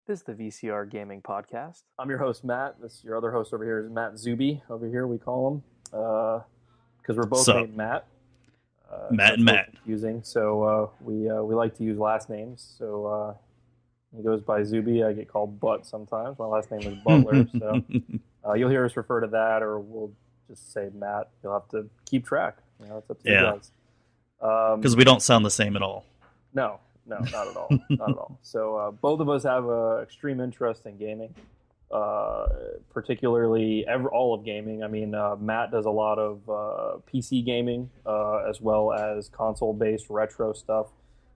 This is the VCR Gaming Podcast. I'm your host, Matt. Your other host over here is Matt Zuby. Over here, we call him because we're both Sup? named Matt. Matt and Matt. Confusing. So we like to use last names. So he goes by Zuby. I get called Butt sometimes. My last name is Butler. So you'll hear us refer to that, or we'll just say Matt. You'll have to keep track. It's up to you guys. Because we don't sound the same at all. No, not at all. Not at all. So both of us have extreme interest in gaming, particularly all of gaming. I mean, Matt does a lot of PC gaming as well as console-based retro stuff,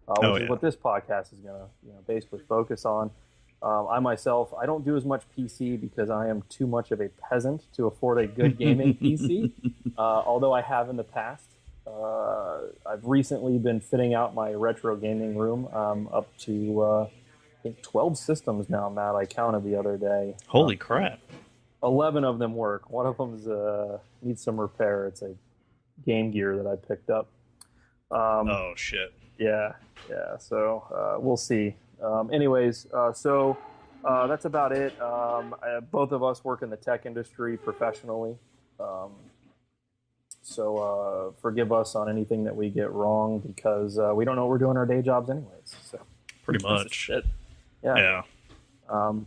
which is what this podcast is going to basically focus on. I myself, I don't do as much PC because I am too much of a peasant to afford a good gaming PC, although I have in the past. I've recently been fitting out my retro gaming room. Up to I think 12 systems now, Matt. I counted the other day. Holy crap! 11 of them work. One of them needs some repair. It's a Game Gear that I picked up. Oh shit! Yeah. So we'll see. So that's about it. Both of us work in the tech industry professionally. So forgive us on anything that we get wrong because we don't know what we're doing our day jobs anyways. So pretty much. Shit. Yeah. All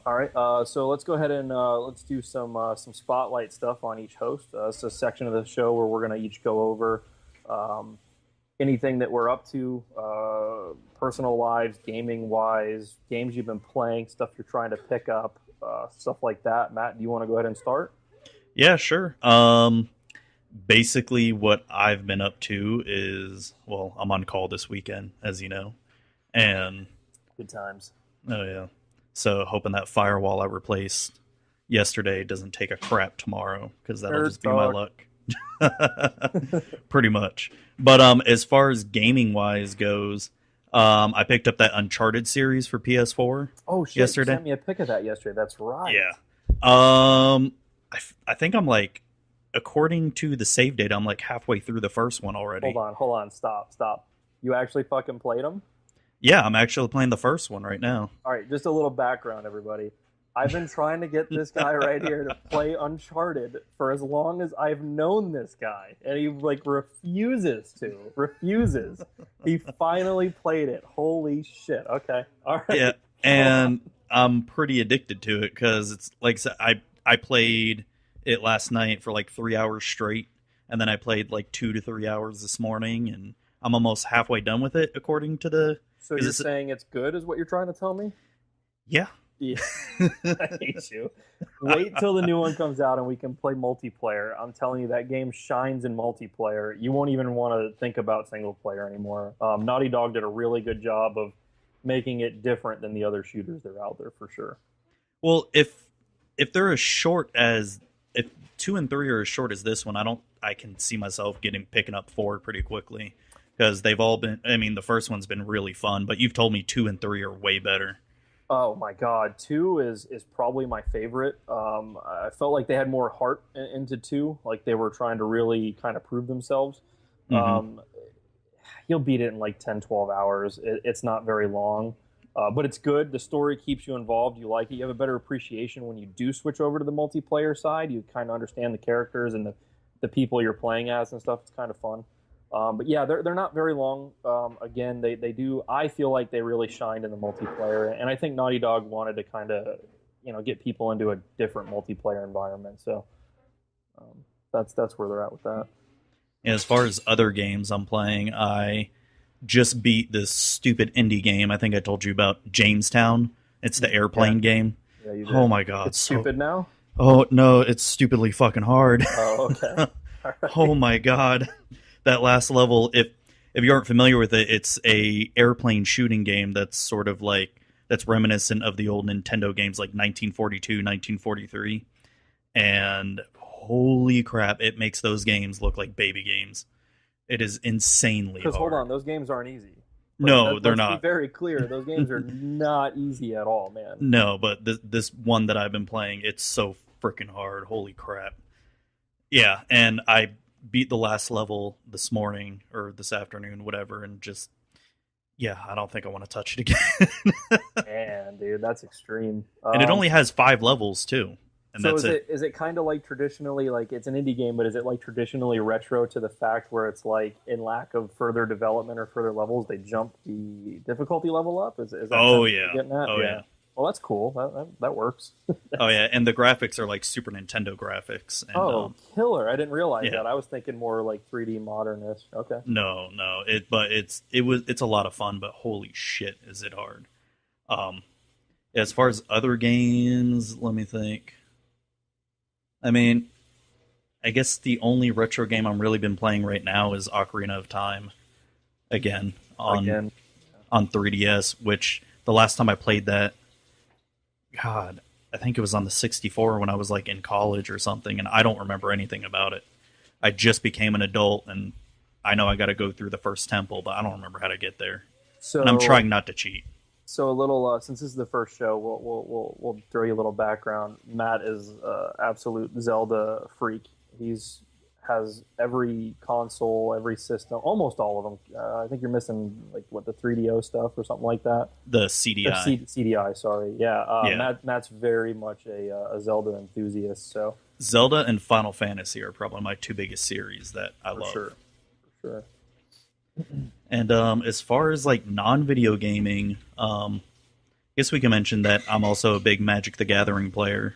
right. So let's go ahead and let's do some spotlight stuff on each host. It's a section of the show where we're going to each go over anything that we're up to, personal lives, gaming wise, games you've been playing, stuff you're trying to pick up, stuff like that. Matt, do you want to go ahead and start? Yeah, sure. Basically, what I've been up to is, well, I'm on call this weekend, as you know, and good times. Oh yeah. So hoping that firewall I replaced yesterday doesn't take a crap tomorrow, because that'll just be my luck. Pretty much. But as far as gaming wise goes, I picked up that Uncharted series for PS4. Oh shit! Yesterday. You sent me a pic of that yesterday. That's right. Yeah. I think I'm like, according to the save data, I'm like halfway through the first one already. Hold on, stop. You actually fucking played them? Yeah, I'm actually playing the first one right now. All right, just a little background, everybody. I've been trying to get this guy right here to play Uncharted for as long as I've known this guy, and he refuses. He finally played it. Holy shit. Okay. All right. Yeah, and I'm pretty addicted to it because it's like I played it last night for like 3 hours straight, and then I played like 2 to 3 hours this morning, and I'm almost halfway done with it according to the... So you're saying it's good is what you're trying to tell me? Yeah. I hate you. Wait till the new one comes out and we can play multiplayer. I'm telling you, that game shines in multiplayer. You won't even want to think about single player anymore. Naughty Dog did a really good job of making it different than the other shooters that are out there for sure. Well, if they're as short as... If 2 and 3 are as short as this one, I can see myself picking up 4 pretty quickly, because they've all been... I mean, the first one's been really fun, but you've told me 2 and 3 are way better. Oh my god, 2 is probably my favorite. I felt like they had more heart into 2, like they were trying to really kind of prove themselves. Mm-hmm. You'll beat it in like 10, 12 hours. It's not very long, but it's good. The story keeps you involved. You like it. You have a better appreciation when you do switch over to the multiplayer side. You kind of understand the characters and the people you're playing as and stuff. It's kind of fun. But yeah, they're not very long. Again, they do. I feel like they really shined in the multiplayer, and I think Naughty Dog wanted to kind of, get people into a different multiplayer environment. So that's where they're at with that. And as far as other games I'm playing, I just beat this stupid indie game. I think I told you about Jamestown. It's the airplane game. Yeah, you did. Oh my god, it's stupid now. Oh no, it's stupidly fucking hard. Oh okay. All right. Oh my god. That last level, if you aren't familiar with it, it's a airplane shooting game that's reminiscent of the old Nintendo games like 1942, 1943. And holy crap, it makes those games look like baby games. It is insanely hard. Because hold on, those games aren't easy. No, they're not. Let's be very clear, those games are not easy at all, man. No, but this one that I've been playing, it's so freaking hard. Holy crap. Yeah, and I beat the last level this morning or this afternoon, whatever, and just I don't think I want to touch it again. Man, dude, dude, that's extreme. And it only has 5 levels too. And so that's is it kind of like traditionally, like it's an indie game, but is it like traditionally retro to the fact where it's like in lack of further development or further levels, they jump the difficulty level up? Is that oh kind of yeah, getting at? oh yeah. Well, that's cool. That works. Oh yeah, and the graphics are like Super Nintendo graphics. And, killer! I didn't realize that. I was thinking more like 3D modernist. Okay. No, it's a lot of fun, but holy shit, is it hard. As far as other games, let me think. I mean, I guess the only retro game I'm really been playing right now is Ocarina of Time. Again on 3DS, which the last time I played that, God, I think it was on the 64 when I was like in college or something, and I don't remember anything about it. I just became an adult, and I know I got to go through the first temple, but I don't remember how to get there. So, and I'm trying not to cheat. So a little, since this is the first show, we'll throw you a little background. Matt is absolute Zelda freak. Has every console, every system, almost all of them. I think you're missing like the 3DO stuff or something like that. The CDI. CDI, sorry. Yeah. Matt's very much a Zelda enthusiast. So Zelda and Final Fantasy are probably my 2 biggest series that I love. For sure. And as far as like non-video gaming, I guess we can mention that I'm also a big Magic the Gathering player,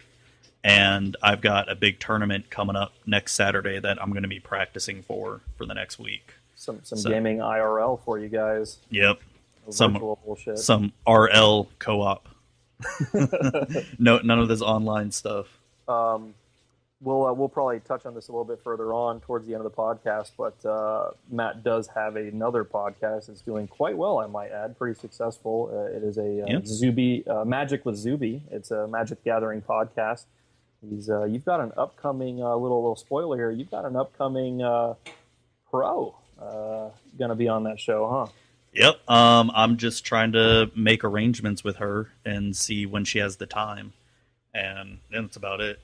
and I've got a big tournament coming up next Saturday that I'm going to be practicing for the next week. Some gaming IRL for you guys. Yep. Virtual bullshit. Some RL co-op. No, none of this online stuff. We'll probably touch on this a little bit further on towards the end of the podcast, but Matt does have another podcast. It's doing quite well, I might add, pretty successful. It is a Zuby Magic with Zuby. It's a Magic Gathering podcast. You've got an upcoming little spoiler here. You've got an upcoming pro going to be on that show, huh? Yep. I'm just trying to make arrangements with her and see when she has the time, and that's about it.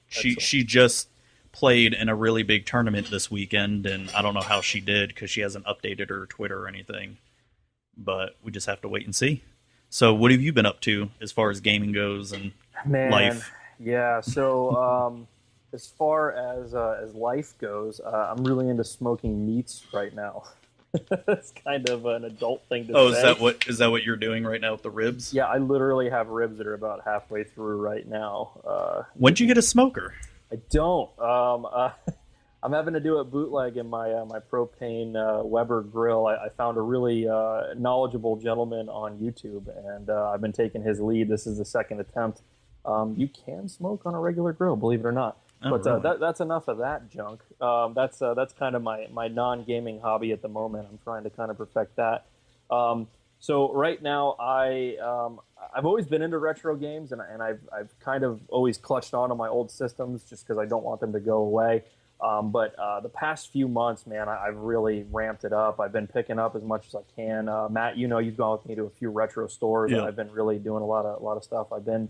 She just played in a really big tournament this weekend, and I don't know how she did because she hasn't updated her Twitter or anything. But we just have to wait and see. So, what have you been up to as far as gaming goes and life? Yeah. So, as far as life goes, I'm really into smoking meats right now. It's kind of an adult thing to say. Oh, is that what you're doing right now with the ribs? Yeah, I literally have ribs that are about halfway through right now. When'd you get a smoker? I don't. I'm having to do it bootleg in my propane Weber grill. I found a really knowledgeable gentleman on YouTube, and I've been taking his lead. This is the second attempt. You can smoke on a regular grill, believe it or not. But really? That's enough of that junk. That's kind of my non-gaming hobby at the moment. I'm trying to kind of perfect that. So right now, I've always been into retro games, and I've kind of always clutched onto my old systems just because I don't want them to go away. But the past few months, man, I've really ramped it up. I've been picking up as much as I can. Matt, you've gone with me to a few retro stores, and I've been really doing a lot of stuff. I've been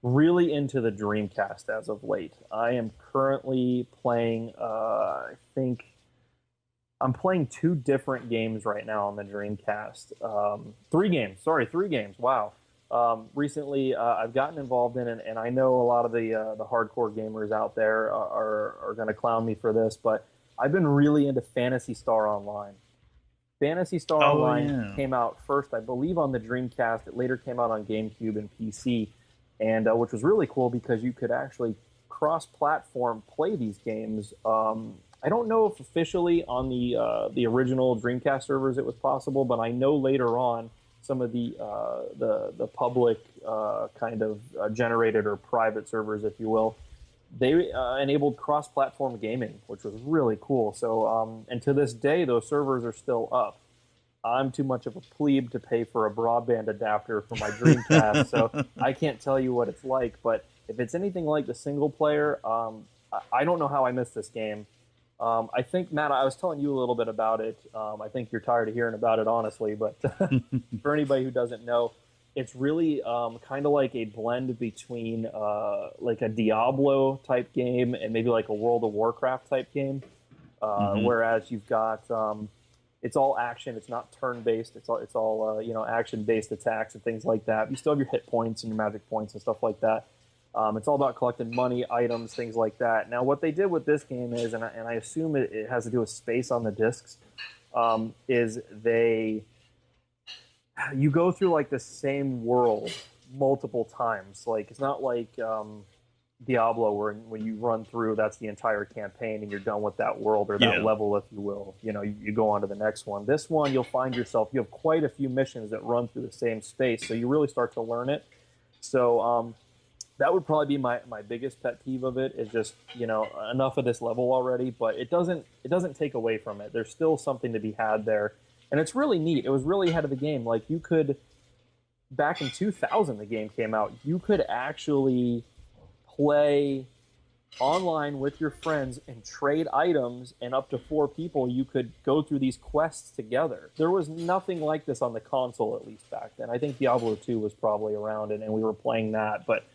really into the Dreamcast as of late. I am currently playing, I think I'm playing 2 different games right now on the Dreamcast. 3 games. Wow. Recently, I've gotten involved in it, and I know a lot of the hardcore gamers out there are going to clown me for this, but I've been really into Phantasy Star Online. Phantasy Star Online came out first, I believe, on the Dreamcast. It later came out on GameCube and PC. And which was really cool because you could actually cross-platform play these games. I don't know if officially on the original Dreamcast servers it was possible, but I know later on some of the public kind of generated or private servers, if you will, they enabled cross-platform gaming, which was really cool. So and to this day, those servers are still up. I'm too much of a plebe to pay for a broadband adapter for my Dreamcast, so I can't tell you what it's like. But if it's anything like the single player, I don't know how I missed this game. I think, Matt, I was telling you a little bit about it. I think you're tired of hearing about it, honestly. But for anybody who doesn't know, it's really kind of like a blend between like a Diablo type game and maybe like a World of Warcraft type game. Whereas you've got... it's all action. It's not turn-based. It's all action-based attacks and things like that. You still have your hit points and your magic points and stuff like that. It's all about collecting money, items, things like that. Now, what they did with this game is, and I assume it has to do with space on the discs, is you go through like the same world multiple times. Like, it's not like Diablo, where when you run through, that's the entire campaign and you're done with that world or that level, if you will. You go on to the next one. This one, you'll find yourself, you have quite a few missions that run through the same space, so you really start to learn it. So that would probably be my biggest pet peeve of it, is just, enough of this level already, but it doesn't take away from it. There's still something to be had there, and it's really neat. It was really ahead of the game. Like, you could, back in 2000, the game came out, you could actually play online with your friends and trade items, and up to 4 people, you could go through these quests together. There was nothing like this on the console, at least back then. I think Diablo 2 was probably around, and we were playing that, but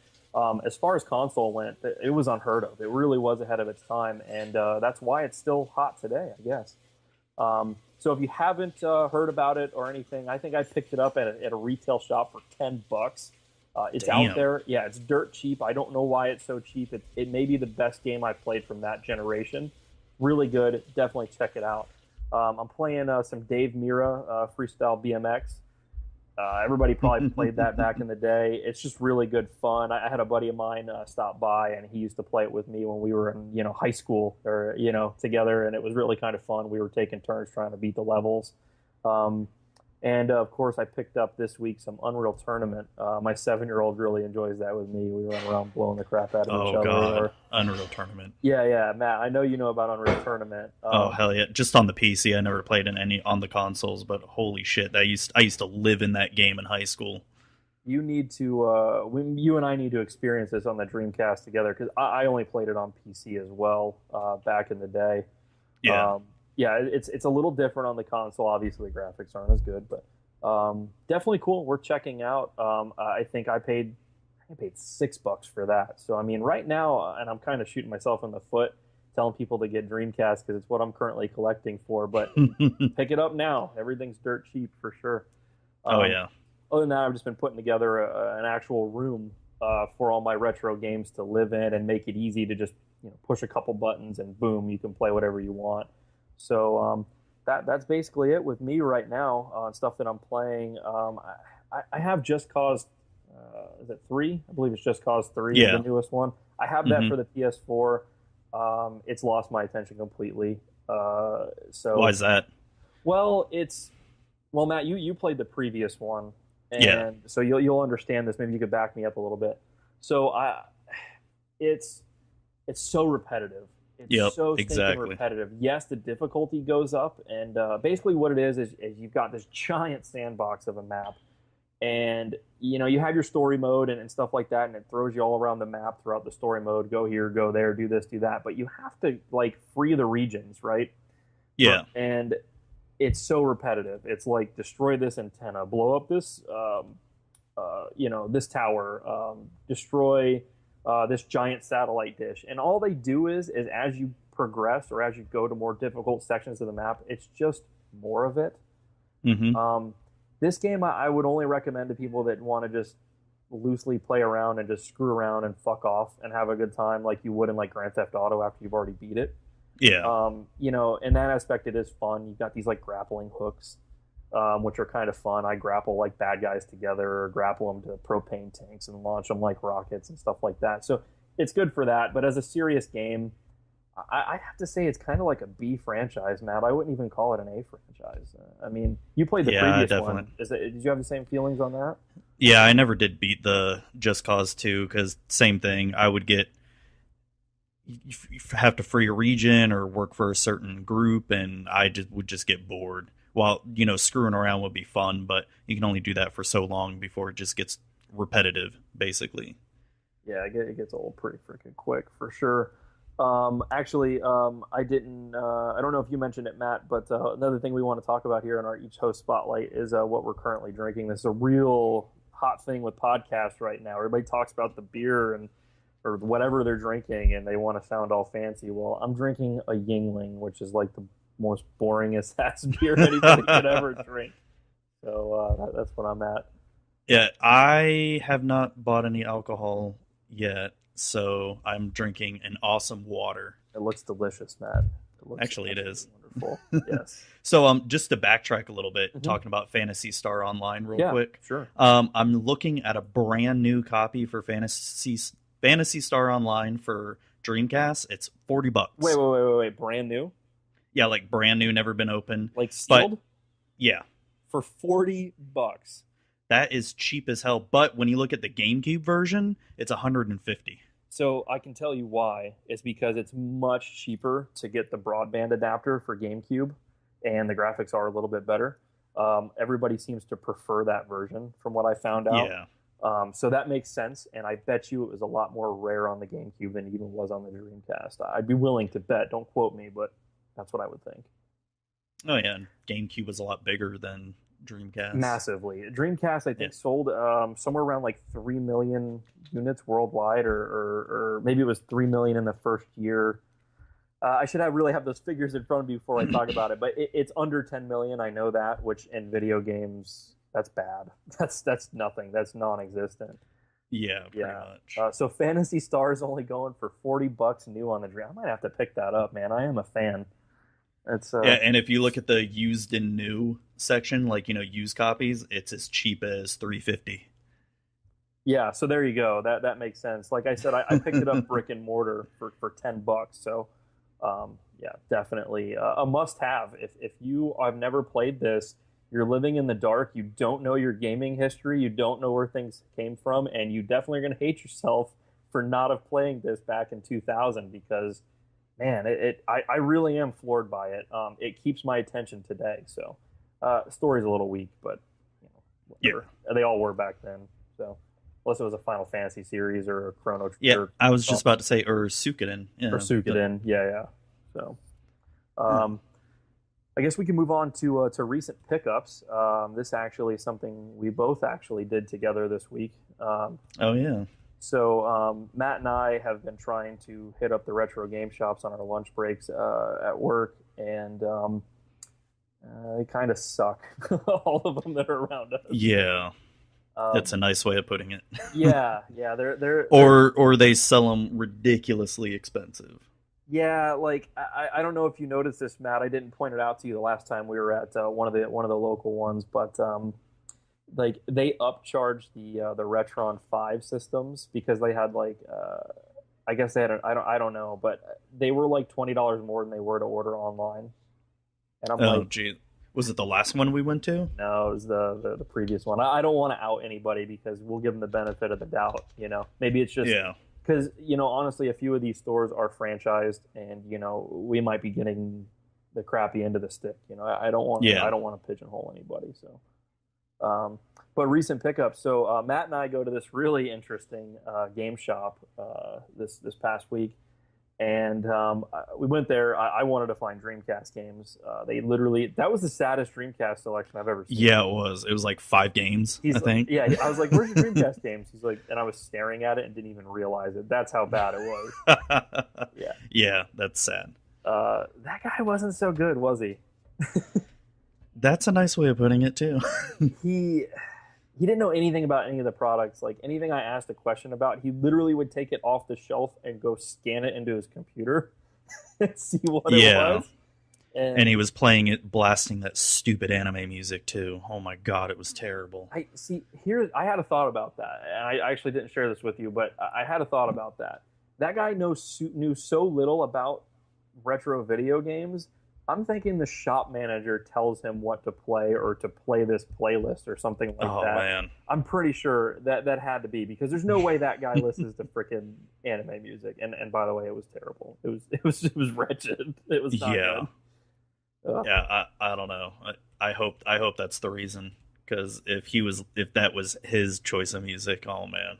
as far as console went, it was unheard of. It really was ahead of its time, and that's why it's still hot today, I guess. So if you haven't heard about it or anything, I think I picked it up at a retail shop for $10. It's out there. Yeah, it's dirt cheap. I don't know why it's so cheap. It may be the best game I've played from that generation. Really good. Definitely check it out. I'm playing some Dave Mirra Freestyle BMX. Everybody probably played that back in the day. It's just really good fun. I had a buddy of mine stop by, and he used to play it with me when we were in high school, or together, and it was really kind of fun. We were taking turns trying to beat the levels. And of course, I picked up this week some Unreal Tournament. My 7-year-old really enjoys that with me. We run around blowing the crap out of each other. Oh God, Unreal Tournament. Yeah, Matt. I know you know about Unreal Tournament. Oh hell yeah! Just on the PC, I never played in any on the consoles. But holy shit, I used to live in that game in high school. You need to. You and I need to experience this on the Dreamcast together, because I only played it on PC as well back in the day. Yeah. Yeah, it's a little different on the console. Obviously, the graphics aren't as good, but definitely cool. We're checking out. I think I paid $6 for that. So I mean, right now, and I'm kind of shooting myself in the foot, telling people to get Dreamcast because it's what I'm currently collecting for. But pick it up now. Everything's dirt cheap for sure. Oh yeah. Other than that, I've just been putting together an actual room for all my retro games to live in and make it easy to just push a couple buttons and boom, you can play whatever you want. So that's basically it with me right now on stuff that I'm playing. I have Just Cause, is it 3? I believe it's Just Cause 3, the newest one. I have that for the PS4. It's lost my attention completely. So why is that? Well, Matt, you played the previous one, and so you'll understand this. Maybe you could back me up a little bit. So it's so repetitive. It's so stinking repetitive. Yes, the difficulty goes up, and basically what it is you've got this giant sandbox of a map, and you have your story mode and stuff like that, and it throws you all around the map throughout the story mode. Go here, go there, do this, do that, but you have to free the regions, right? Yeah. And it's so repetitive. It's like, destroy this antenna, blow up this this tower, destroy this giant satellite dish, and all they do is as you progress or as you go to more difficult sections of the map, it's just more of it. This game I would only recommend to people that want to just loosely play around and just screw around and fuck off and have a good time, like you would in Grand Theft Auto after you've already beat it. In that aspect, it is fun. You've got these grappling hooks, which are kind of fun. I grapple bad guys together, or grapple them to propane tanks and launch them like rockets and stuff like that. So it's good for that. But as a serious game, I have to say it's kind of like a B franchise, Matt. I wouldn't even call it an A franchise. I mean, you played the previous one. Did you have the same feelings on that? Yeah, I never did beat the Just Cause 2 because same thing. I would you have to free a region or work for a certain group, and I would just get bored. While, screwing around would be fun, but you can only do that for so long before it just gets repetitive, basically. Yeah, it gets old pretty freaking quick, for sure. I didn't, I don't know if you mentioned it, Matt, but another thing we want to talk about here in our Each Host Spotlight is what we're currently drinking. This is a real hot thing with podcasts right now. Everybody talks about the beer or whatever they're drinking, and they want to sound all fancy. Well, I'm drinking a Yingling, which is like the most boringest ass beer anybody could ever drink. So that's what I'm at. Yeah, I have not bought any alcohol yet, so I'm drinking an awesome water. It looks delicious, Matt. Actually, it is. Wonderful. Yes. So just to backtrack a little bit, talking about Phantasy Star Online real quick. Sure. I'm looking at a brand new copy for Phantasy Star Online for Dreamcast. It's $40. Wait. Brand new? Yeah, like brand new, never been opened. Like sealed? Yeah. For $40. That is cheap as hell. But when you look at the GameCube version, it's $150. So I can tell you why. It's because it's much cheaper to get the broadband adapter for GameCube, and the graphics are a little bit better. Everybody seems to prefer that version, from what I found out. Yeah. So that makes sense, and I bet you it was a lot more rare on the GameCube than it even was on the Dreamcast. I'd be willing to bet. Don't quote me, but that's what I would think. Oh yeah, and GameCube was a lot bigger than Dreamcast. Massively. Dreamcast, I think, sold somewhere around like 3 million units worldwide, or maybe it was 3 million in the first year. I should really have those figures in front of me before I talk about it, but it's under 10 million. I know that, which in video games, that's bad. That's nothing. That's non-existent. Yeah, pretty much. So Phantasy Star is only going for $40 new on the Dream. I might have to pick that up, man. I am a fan. It's yeah, and if you look at the used and new section, like used copies, it's as cheap as $350. Yeah, so there you go. That makes sense. Like I said, I picked it up brick and mortar for $10. So yeah, definitely a must-have. If you have never played this, you're living in the dark, you don't know your gaming history, you don't know where things came from, and you definitely are going to hate yourself for not have playing this back in 2000 because, man, I really am floored by it. It keeps my attention today. So story's a little weak, but whatever. Yeah. They all were back then. So unless it was a Final Fantasy series or a Chrono Trigger. Yeah, I was just about to say Suikoden. Yeah, Suikoden, yeah. So I guess we can move on to recent pickups. This actually is something we both actually did together this week. Oh, yeah. So Matt and I have been trying to hit up the retro game shops on our lunch breaks at work, and they kind of suck, all of them that are around us. Yeah. That's a nice way of putting it. yeah, they're or they sell them ridiculously expensive. Yeah, like I don't know if you noticed this, Matt. I didn't point it out to you the last time we were at one of the local ones, but like they upcharged the Retron 5 systems because they had I guess they had I don't know, but they were like $20 more than they were to order online. And I'm gee. Was it the last one we went to? No, it was the previous one. I don't want to out anybody because we'll give them the benefit of the doubt. Maybe it's just because honestly, a few of these stores are franchised, and we might be getting the crappy end of the stick. I don't want to pigeonhole anybody. So, but recent pickups. So Matt and I go to this really interesting game shop this past week. And we went there. I wanted to find Dreamcast games. That was the saddest Dreamcast selection I've ever seen. Yeah, it was. It was like 5 games, I think. Yeah, I was like, where's your Dreamcast games? He's like, and I was staring at it and didn't even realize it. That's how bad it was. Yeah. Yeah, that's sad. That guy wasn't so good, was he? That's a nice way of putting it, too. He didn't know anything about any of the products. Like anything I asked a question about, he literally would take it off the shelf and go scan it into his computer and see what it was. And he was playing it, blasting that stupid anime music too. Oh my god, it was terrible. I had a thought about that, and I actually didn't share this with you, but I had a thought about that. That guy knew so little about retro video games. I'm thinking the shop manager tells him what to play or to play this playlist or something like that. Oh, man. I'm pretty sure that had to be because there's no way that guy listens to freaking anime music. And by the way, it was terrible. It was wretched. It was not good. Yeah, I don't know. I hope that's the reason, because if that was his choice of music, oh man,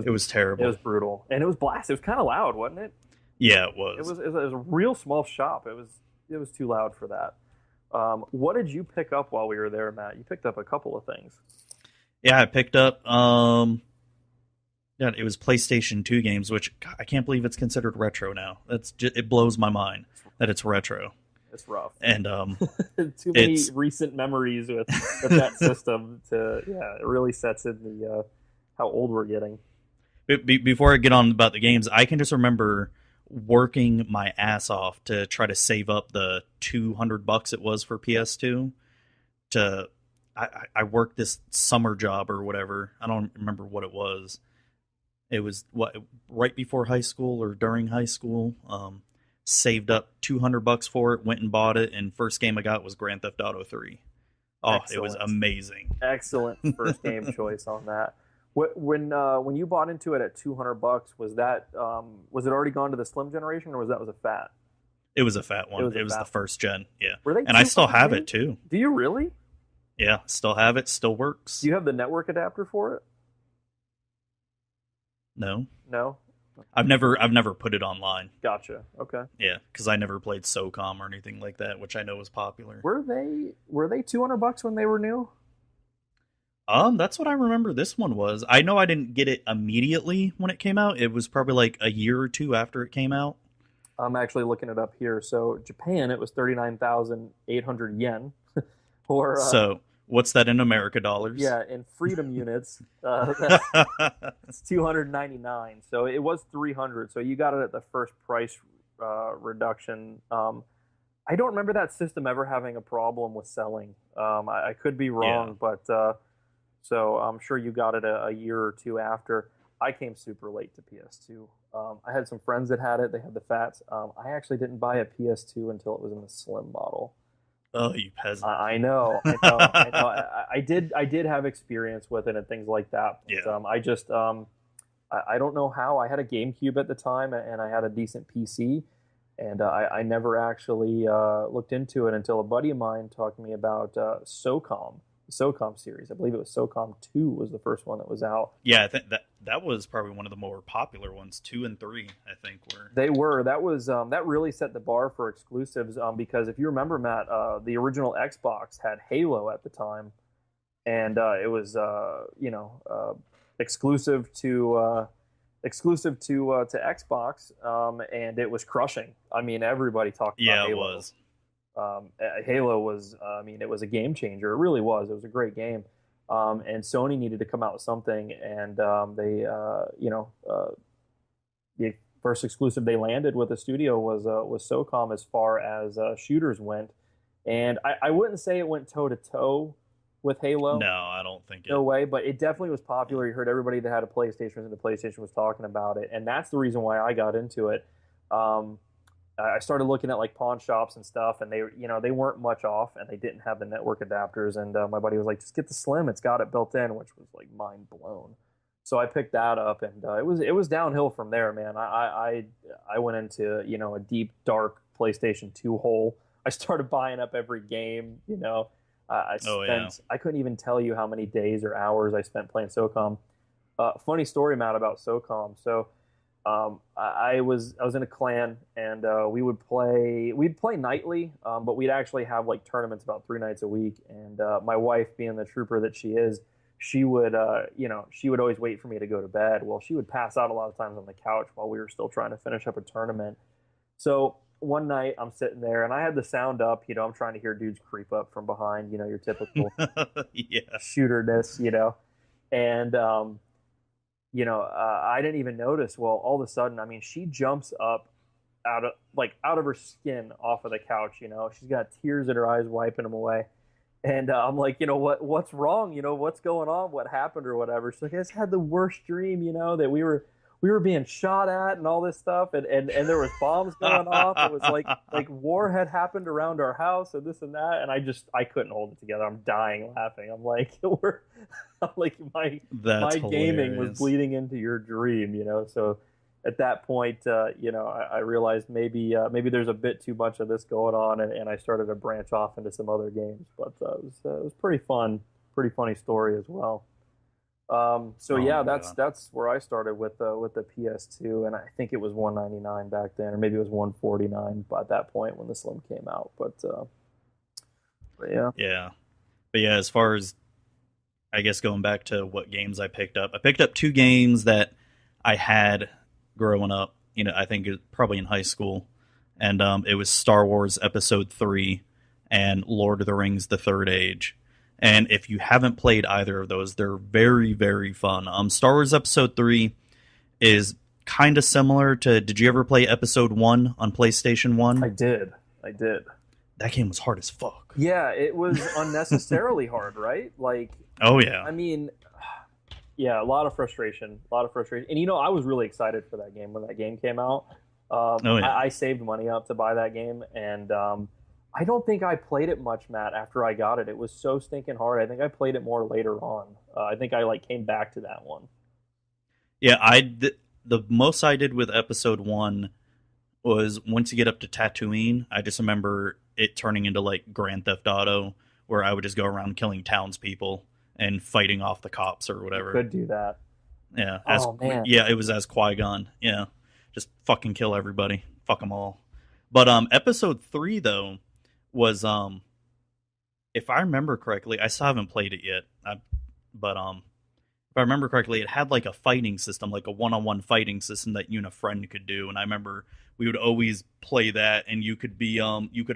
it was terrible. It was brutal, and it was blast. It was kind of loud, wasn't it? Yeah, it was. It was a real small shop. It was too loud for that. What did you pick up while we were there, Matt? You picked up a couple of things. Yeah, I picked up. It was PlayStation 2 games, which God, I can't believe it's considered retro now. It blows my mind that it's retro. It's rough. And too many recent memories with that system. It really sets in the how old we're getting. Before I get on about the games, I can just remember working my ass off to try to save up the $200 it was for PS2. I worked this summer job or whatever. I don't remember what it was. It was right before high school or during high school. Saved up $200 for it, went and bought it, and first game I got was Grand Theft Auto 3. Oh, excellent. It was amazing. Excellent first game choice on that. When you bought into it at $200, was it already gone to the Slim generation, or was a fat? It was a fat one. It was the first gen. Yeah, were they? And I still have it too. Do you really? Yeah, still have it. Still works. Do you have the network adapter for it? No. No. I've never put it online. Gotcha. Okay. Yeah, because I never played SOCOM or anything like that, which I know was popular. Were they $200 when they were new? That's what I remember this one was. I know I didn't get it immediately when it came out. It was probably like a year or two after it came out. I'm actually looking it up here. So Japan, it was 39,800 yen. So what's that in America dollars? Yeah, in freedom units, it's 299. So it was 300. So you got it at the first price reduction. I don't remember that system ever having a problem with selling. I could be wrong, but so I'm sure you got it a year or two after. I came super late to PS2. I had some friends that had it. They had the fats. I actually didn't buy a PS2 until it was in the slim model. Oh, you peasant! I know. I did have experience with it and things like that. But, yeah. I don't know how. I had a GameCube at the time, and I had a decent PC, and I never actually looked into it until a buddy of mine talked to me about SOCOM. SOCOM series. I believe it was SOCOM 2 was the first one that was out. Yeah, I think that was probably one of the more popular ones. 2 and 3, I think, were. They were. That was that really set the bar for exclusives. Because if you remember, Matt, the original Xbox had Halo at the time, and it was exclusive to Xbox, and it was crushing. I mean, everybody talked about Halo. Yeah, it was. Halo was, it was a game changer. It really was. It was a great game. And Sony needed to come out with something, and the first exclusive they landed with the studio was SOCOM as far as shooters went. And I wouldn't say it went toe-to-toe with Halo. No, I don't think it. No way, but it definitely was popular. You heard everybody that had a PlayStation and the PlayStation was talking about it, and that's the reason why I got into it. I started looking at like pawn shops and stuff, and they weren't much off, and they didn't have the network adapters. And my buddy was like, "Just get the Slim; it's got it built in," which was like mind blown. So I picked that up, and it was downhill from there, man. I went into a deep dark PlayStation 2 hole. I started buying up every game. I couldn't even tell you how many days or hours I spent playing SOCOM. Funny story, Matt, about SOCOM. So. I was in a clan, and we'd play nightly, but we'd actually have like tournaments about 3 nights a week. And my wife, being the trooper that she is, she would always wait for me to go to bed. Well, she would pass out a lot of times on the couch while we were still trying to finish up a tournament. So one night I'm sitting there, and I had the sound up. I'm trying to hear dudes creep up from behind. Your typical shooterness. And I didn't even notice. Well, all of a sudden, she jumps up out of her skin off of the couch. She's got tears in her eyes, wiping them away. And I'm like, what's wrong? What's going on? What happened or whatever? She's like, I just had the worst dream, that we were being shot at and all this stuff. And there was bombs going off. It was like war had happened around our house and this and that. And I couldn't hold it together. I'm dying laughing. I'm like, my gaming was bleeding into your dream, So at that point, I realized maybe there's a bit too much of this going on, and I started to branch off into some other games. But it was pretty fun, pretty funny story as well. That's where I started with the PS2, and I think it was $199 back then, or maybe it was $149 by that point when the Slim came out. But yeah. Yeah. But yeah, as far as, I guess, going back to what games I picked up 2 games that I had growing up, I think it was probably in high school, and it was Star Wars Episode 3 and Lord of the Rings: The Third Age. And if you haven't played either of those, they're very, very fun. Star Wars Episode 3 is kind of similar to... Did you ever play Episode 1 on PlayStation 1? I did. That game was hard as fuck. Yeah, it was unnecessarily hard, right? Like... Oh, yeah. I mean... Yeah, a lot of frustration. And, you know, I was really excited for that game when that game came out. I saved money up to buy that game, and I don't think I played it much, Matt, after I got it. It was so stinking hard. I think I played it more later on. I think I came back to that one. Yeah, the most I did with Episode 1 was once you get up to Tatooine, I just remember it turning into like Grand Theft Auto, where I would just go around killing townspeople and fighting off the cops or whatever. You could do that. Yeah. Man. Yeah, it was as Qui-Gon. Yeah. Just fucking kill everybody. Fuck them all. But Episode 3, though, was, if I remember correctly, I still haven't played it yet, but if I remember correctly, it had like a fighting system, like a one-on-one fighting system that you and a friend could do, and I remember we would always play that, and you could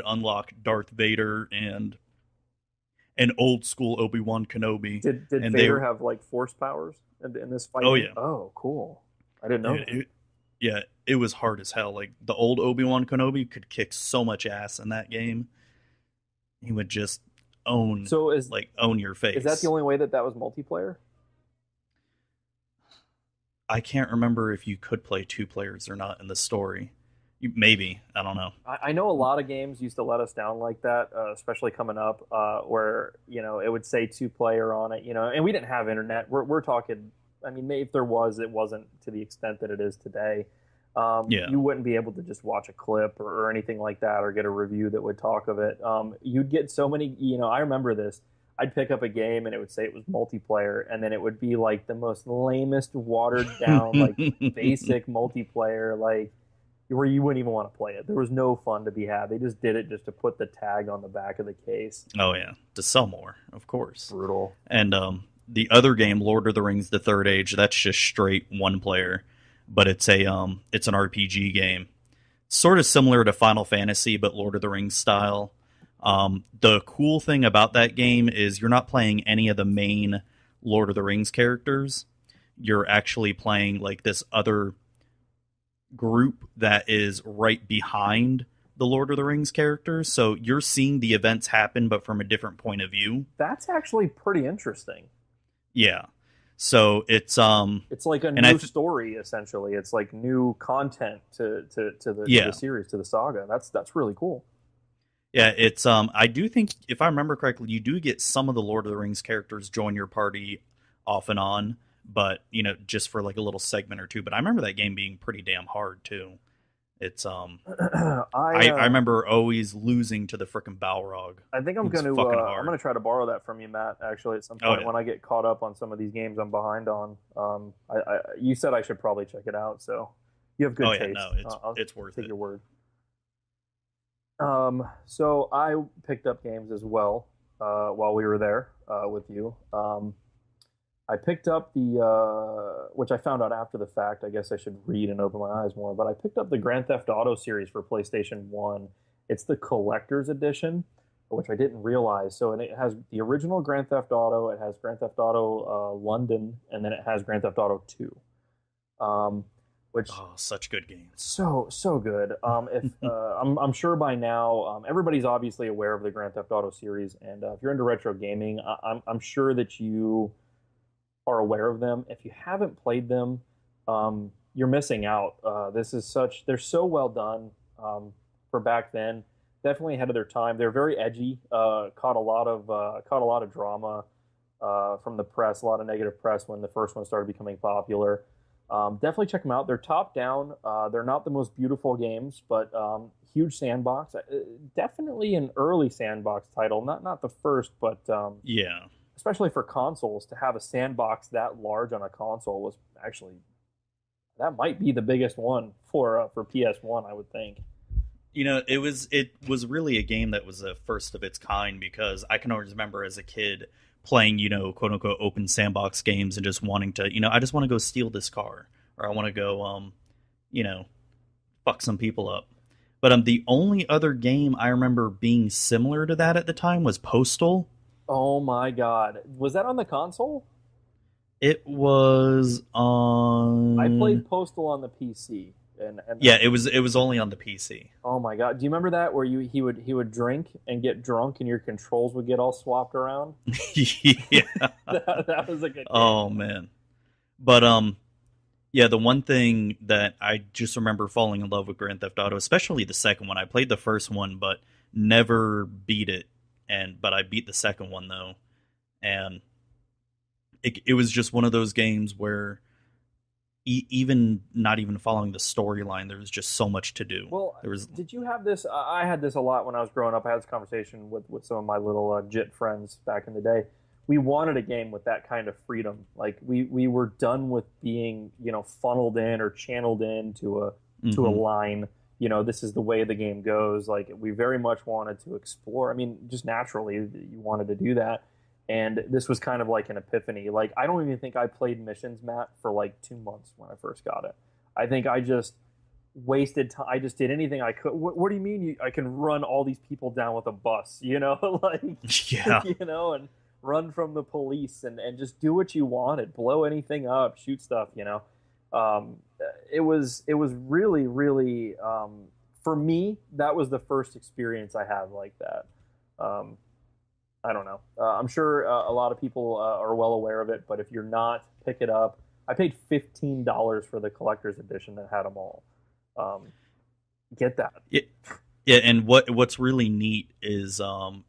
unlock Darth Vader and an old school Obi-Wan Kenobi. Did Vader have like force powers in this fight? Oh yeah. Oh, cool. I didn't know. It was hard as hell. Like the old Obi-Wan Kenobi could kick so much ass in that game. He would just own your face. Is that the only way that was multiplayer? I can't remember if you could play 2 players or not in the story. Maybe. I don't know. I know a lot of games used to let us down like that, especially coming up, where, you know, it would say 2-player on it, you know, and we didn't have internet. We're talking, I mean, maybe if there was, it wasn't to the extent that it is today. You wouldn't be able to just watch a clip or anything like that or get a review that would talk of it. You'd get so many, you know, I remember this. I'd pick up a game and it would say it was multiplayer, and then it would be like the most lamest, watered down, like basic multiplayer, like where you wouldn't even want to play it. There was no fun to be had. They just did it just to put the tag on the back of the case. Oh yeah, to sell more, of course. Brutal. And the other game, Lord of the Rings: The Third Age, that's just straight one player, but it's an RPG game, sort of similar to Final Fantasy, but Lord of the Rings style. The cool thing about that game is you're not playing any of the main Lord of the Rings characters. You're actually playing like this other group that is right behind the Lord of the Rings characters. So you're seeing the events happen, but from a different point of view. That's actually pretty interesting. Yeah. So it's like a new story, essentially. It's like new content to the series, to the saga. That's really cool. Yeah, it's I do think, if I remember correctly, you do get some of the Lord of the Rings characters join your party off and on, but you know, just for like a little segment or two. But I remember that game being pretty damn hard too. It's I remember always losing to the frickin' Balrog. I think I'm gonna try to borrow that from you, Matt. Actually, at some point when I get caught up on some of these games I'm behind on. You said I should probably check it out, so you have good taste. No, it's worth it. Take your word. So I picked up games as well while we were there with you. I picked up which I found out after the fact. I guess I should read and open my eyes more. But I picked up the Grand Theft Auto series for PlayStation 1. It's the Collector's Edition, which I didn't realize. So it has the original Grand Theft Auto. It has Grand Theft Auto London, and then it has Grand Theft Auto 2. Which such good games. So good. I'm sure by now everybody's obviously aware of the Grand Theft Auto series, and if you're into retro gaming, I'm sure that you are aware of them. If you haven't played them, you're missing out. They're so well done for back then. Definitely ahead of their time. They're very edgy. Caught a lot of drama from the press, a lot of negative press when the first one started becoming popular. Definitely check them out. They're top down. They're not the most beautiful games, but huge sandbox. Definitely an early sandbox title. Not the first, but yeah. Especially for consoles, to have a sandbox that large on a console was actually, that might be the biggest one for PS1, I would think. You know, it was really a game that was a first of its kind, because I can always remember as a kid playing, you know, quote unquote open sandbox games and just wanting to, you know, I just want to go steal this car, or I want to go, you know, fuck some people up. But the only other game I remember being similar to that at the time was Postal. Oh my god. Was that on the console? It was on. I played Postal on the PC. And yeah, it was only on the PC. Oh my god. Do you remember that where he would drink and get drunk and your controls would get all swapped around? Yeah. that was a good game. Oh man. But yeah, the one thing that I just remember falling in love with Grand Theft Auto, especially the second one. I played the first one but never beat it, but I beat the second one though. And it was just one of those games where even not even following the storyline, there was just so much to do. Well, did you have this? I had this a lot when I was growing up. I had this conversation with some of my little JIT friends back in the day. We wanted a game with that kind of freedom. Like we were done with being, funneled in or channeled into a line. This is the way the game goes. Like we very much wanted to explore. I mean, just naturally, you wanted to do that. And this was kind of like an epiphany. Like, I don't even think I played missions, Matt, for like 2 months when I first got it. I think I just wasted time. I just did anything I could. What do you mean I can run all these people down with a bus, like, yeah, and run from the police and just do what you wanted, blow anything up, shoot stuff, It was really, really, for me, that was the first experience I had like that. I don't know. I'm sure a lot of people are well aware of it, but if you're not, pick it up. I paid $15 for the collector's edition that had them all. Get that. Yeah, and what's really neat is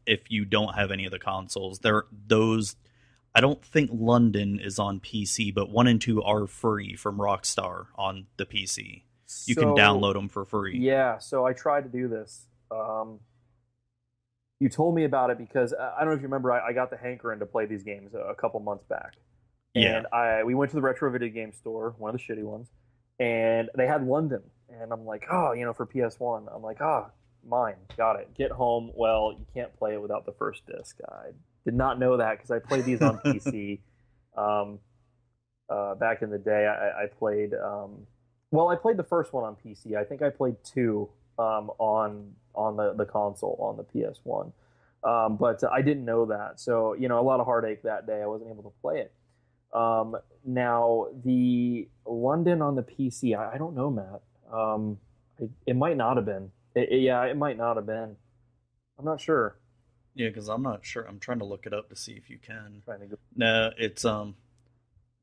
if you don't have any of the consoles, I don't think London is on PC, but 1 and 2 are free from Rockstar on the PC. You can download them for free. Yeah, so I tried to do this. You told me about it because I don't know if you remember. I got the hankering to play these games a couple months back, and we went to the retro video game store, one of the shitty ones, and they had London, and I'm like, for PS1, I'm like, mine, got it. Get home. Well, you can't play it without the first disc. I did not know that because I played these on PC. Back in the day, I played. I played the first one on PC. I think I played 2 on the console on the PS1, but I didn't know that. So a lot of heartache that day. I wasn't able to play it. Now the London on the PC, I don't know, Matt. It might not have been. It might not have been. I'm not sure. Yeah, because I'm not sure. I'm trying to look it up to see if you can. Go. No, it's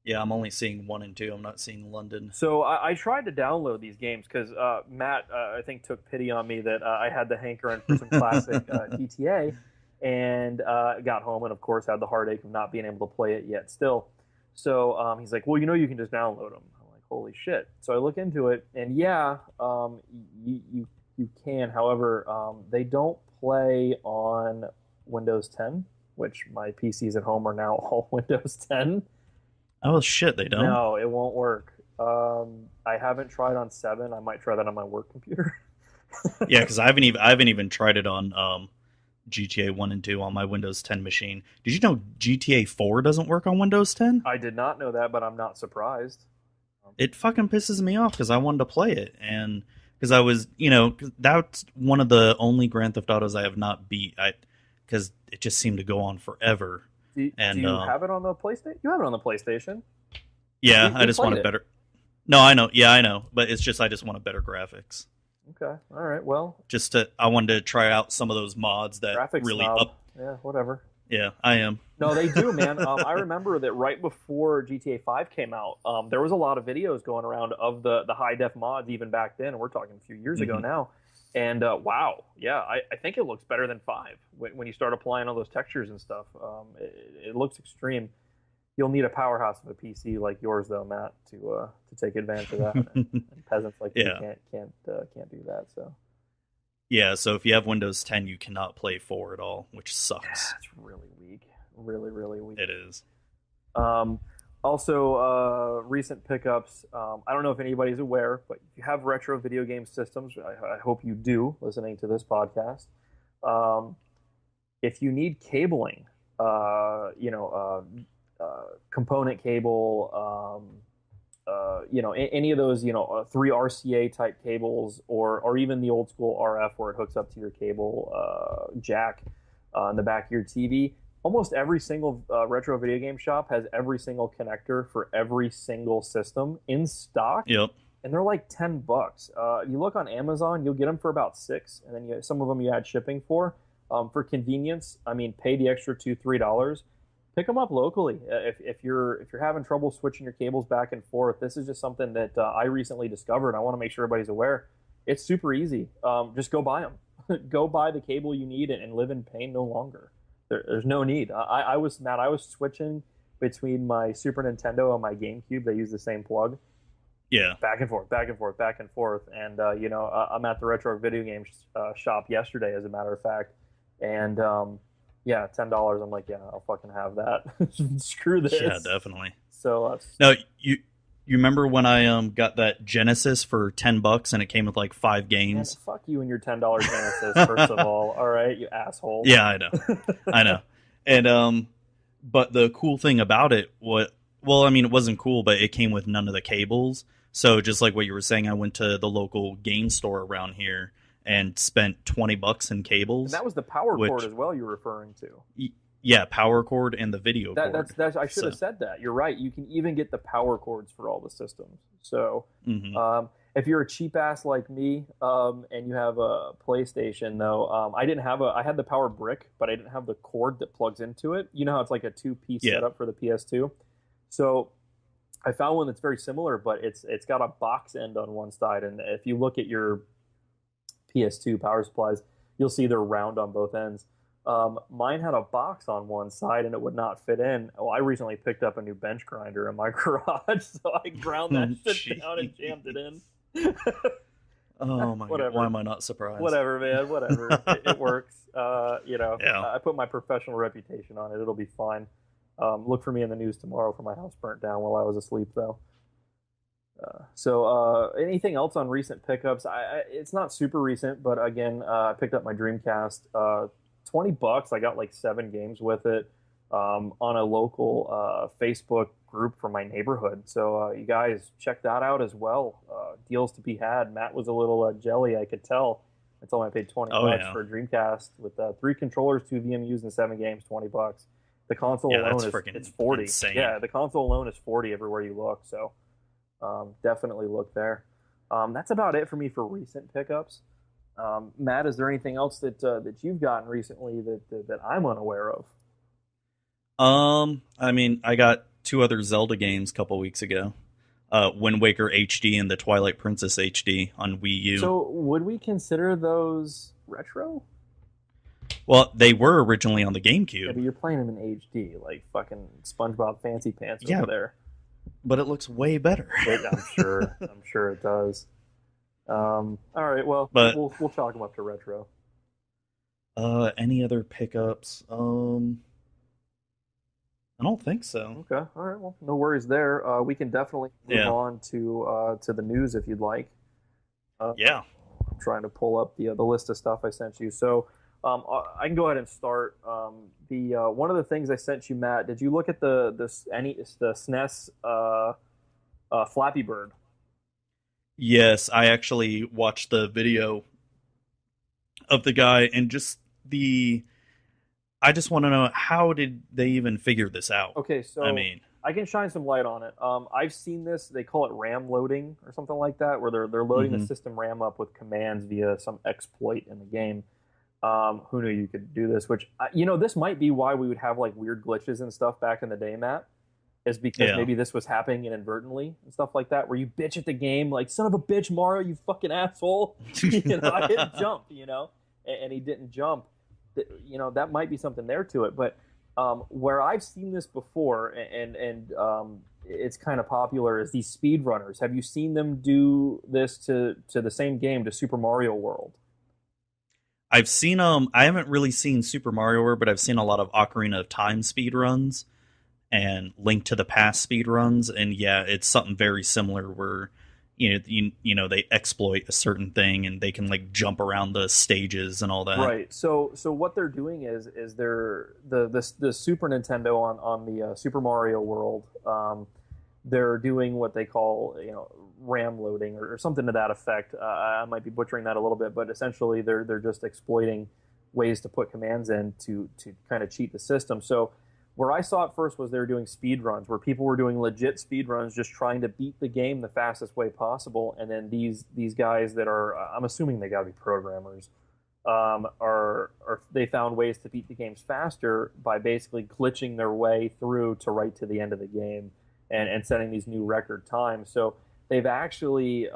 Yeah, I'm only seeing 1 and 2. I'm not seeing London. So I tried to download these games because Matt, I think, took pity on me that I had the hankering for some classic GTA, and got home and, of course, had the heartache of not being able to play it yet still. So he's like, well, you can just download them. I'm like, holy shit. So I look into it, and you can. However, they don't play on Windows 10, which my PCs at home are now all Windows 10. Oh shit, they don't? No, it won't work. I haven't tried on 7. I might try that on my work computer. Yeah, because I haven't even tried it on GTA 1 and 2 on my Windows 10 machine. Did you know GTA 4 doesn't work on Windows 10? I did not know that, but I'm not surprised. It fucking pisses me off because I wanted to play it, and because I was, that's one of the only Grand Theft Autos I have not beat. Because it just seemed to go on forever. Do you have it on the PlayStation? You have it on the PlayStation. Yeah, I just want a better. No, I know. Yeah, I know. But it's just I just want a better graphics. Okay. All right. Well, I wanted to try out some of those mods that graphics really snob. up. Yeah, whatever. Yeah, I am. No, they do, man. I remember that right before GTA 5 came out, there was a lot of videos going around of the high def mods even back then. We're talking a few years ago now. And wow, yeah, I think it looks better than 5 when you start applying all those textures and stuff. It looks extreme. You'll need a powerhouse of a PC like yours, though, Matt, to take advantage of that. and peasants like you can't do that. So yeah, so if you have Windows 10, you cannot play 4 at all, which sucks. Yeah, it's really weak, really, really weak. It is. Also, recent pickups. I don't know if anybody's aware, but if you have retro video game systems, I hope you do, listening to this podcast. If you need cabling, component cable, any of those, 3 RCA type cables, or even the old school RF where it hooks up to your cable jack in the back of your TV. Almost every single retro video game shop has every single connector for every single system in stock. Yep. And they're like $10. You look on Amazon, you'll get them for about $6, and then some of them you add shipping for. For convenience, I mean, pay the extra $2-3. Pick them up locally. If you're having trouble switching your cables back and forth, this is just something that I recently discovered. I want to make sure everybody's aware. It's super easy. Just go buy them. Go buy the cable you need and live in pain no longer. There's no need. I was switching between my Super Nintendo and my GameCube. They use the same plug. Yeah. Back and forth. And, I'm at the retro video game shop yesterday, as a matter of fact. And, $10. I'm like, yeah, I'll fucking have that. Screw this. Yeah, definitely. So, no, you remember when I got that Genesis for $10 and it came with like 5 games? Man, fuck you and your $10 Genesis, first of all. All right, you asshole. Yeah, I know. And, but the cool thing about it, it wasn't cool, but it came with none of the cables. So just like what you were saying, I went to the local game store around here and spent $20 in cables. And that was the power cord as well you're referring to. Yeah, power cord and the video cord. I should have said that. You're right. You can even get the power cords for all the systems. So if you're a cheap ass like me and you have a PlayStation, though, I had the power brick, but I didn't have the cord that plugs into it. You know how it's like a 2-piece setup for the PS2? So I found one that's very similar, but it's got a box end on one side, and if you look at your PS2 power supplies, you'll see they're round on both ends. Mine had a box on one side, and it would not fit in. Well, I recently picked up a new bench grinder in my garage, so I ground that shit down and jammed it in. Oh my God! Why am I not surprised? Whatever, man. Whatever. it works. Yeah. I put my professional reputation on it. It'll be fine. Look for me in the news tomorrow for my house burnt down while I was asleep, though. Anything else on recent pickups? It's not super recent, but again, I picked up my Dreamcast. $20. I got like 7 games with it on a local Facebook group from my neighborhood. So you guys check that out as well. Deals to be had. Matt was a little jelly, I could tell. I told him I paid $20 for a Dreamcast with 3 controllers, 2 VMUs, and 7 games. $20. The console alone it's 40. Insane. Yeah, the console alone is 40 everywhere you look. So definitely look there. That's about it for me for recent pickups. Matt, is there anything else that you've gotten recently that I'm unaware of? I mean, I got 2 other Zelda games a couple weeks ago. Wind Waker HD and the Twilight Princess HD on Wii U. So would we consider those retro? Well, they were originally on the GameCube. Yeah, but you're playing them in HD, like fucking SpongeBob Fancy Pants over there. But it looks way better. I'm sure it does. All right, well, we'll chalk them up to retro. Any other pickups? I don't think so. Okay, all right, well, no worries there. We can definitely move on to the news if you'd like. I'm trying to pull up the list of stuff I sent you. So I can go ahead and start. One of the things I sent you, Matt, did you look at the SNES Flappy Bird? Yes, I actually watched the video of the guy, and I just want to know, how did they even figure this out? Okay, so I can shine some light on it. I've seen this. They call it RAM loading or something like that, where they're loading the system RAM up with commands via some exploit in the game. Who knew you could do this? Which, this might be why we would have like weird glitches and stuff back in the day, Matt. Is because maybe this was happening inadvertently and stuff like that, where you bitch at the game, like, son of a bitch, Mario, you fucking asshole. I hit jump, and he didn't jump. That might be something there to it. But where I've seen this before, and it's kind of popular, is these speedrunners. Have you seen them do this to the same game, to Super Mario World? I've seen I haven't really seen Super Mario World, but I've seen a lot of Ocarina of Time speedruns and Link to the Past speedruns, and it's something very similar where they exploit a certain thing and they can like jump around the stages and all that. Right. So what they're doing is they're the Super Nintendo on the Super Mario World. they're doing what they call, RAM loading or something to that effect. I might be butchering that a little bit, but essentially they're just exploiting ways to put commands in to kind of cheat the system. So where I saw it first was they were doing speed runs, where people were doing legit speed runs, just trying to beat the game the fastest way possible. And then these guys that are, I'm assuming they got to be programmers, are they found ways to beat the games faster by basically glitching their way through to right to the end of the game and setting these new record times. So they've actually,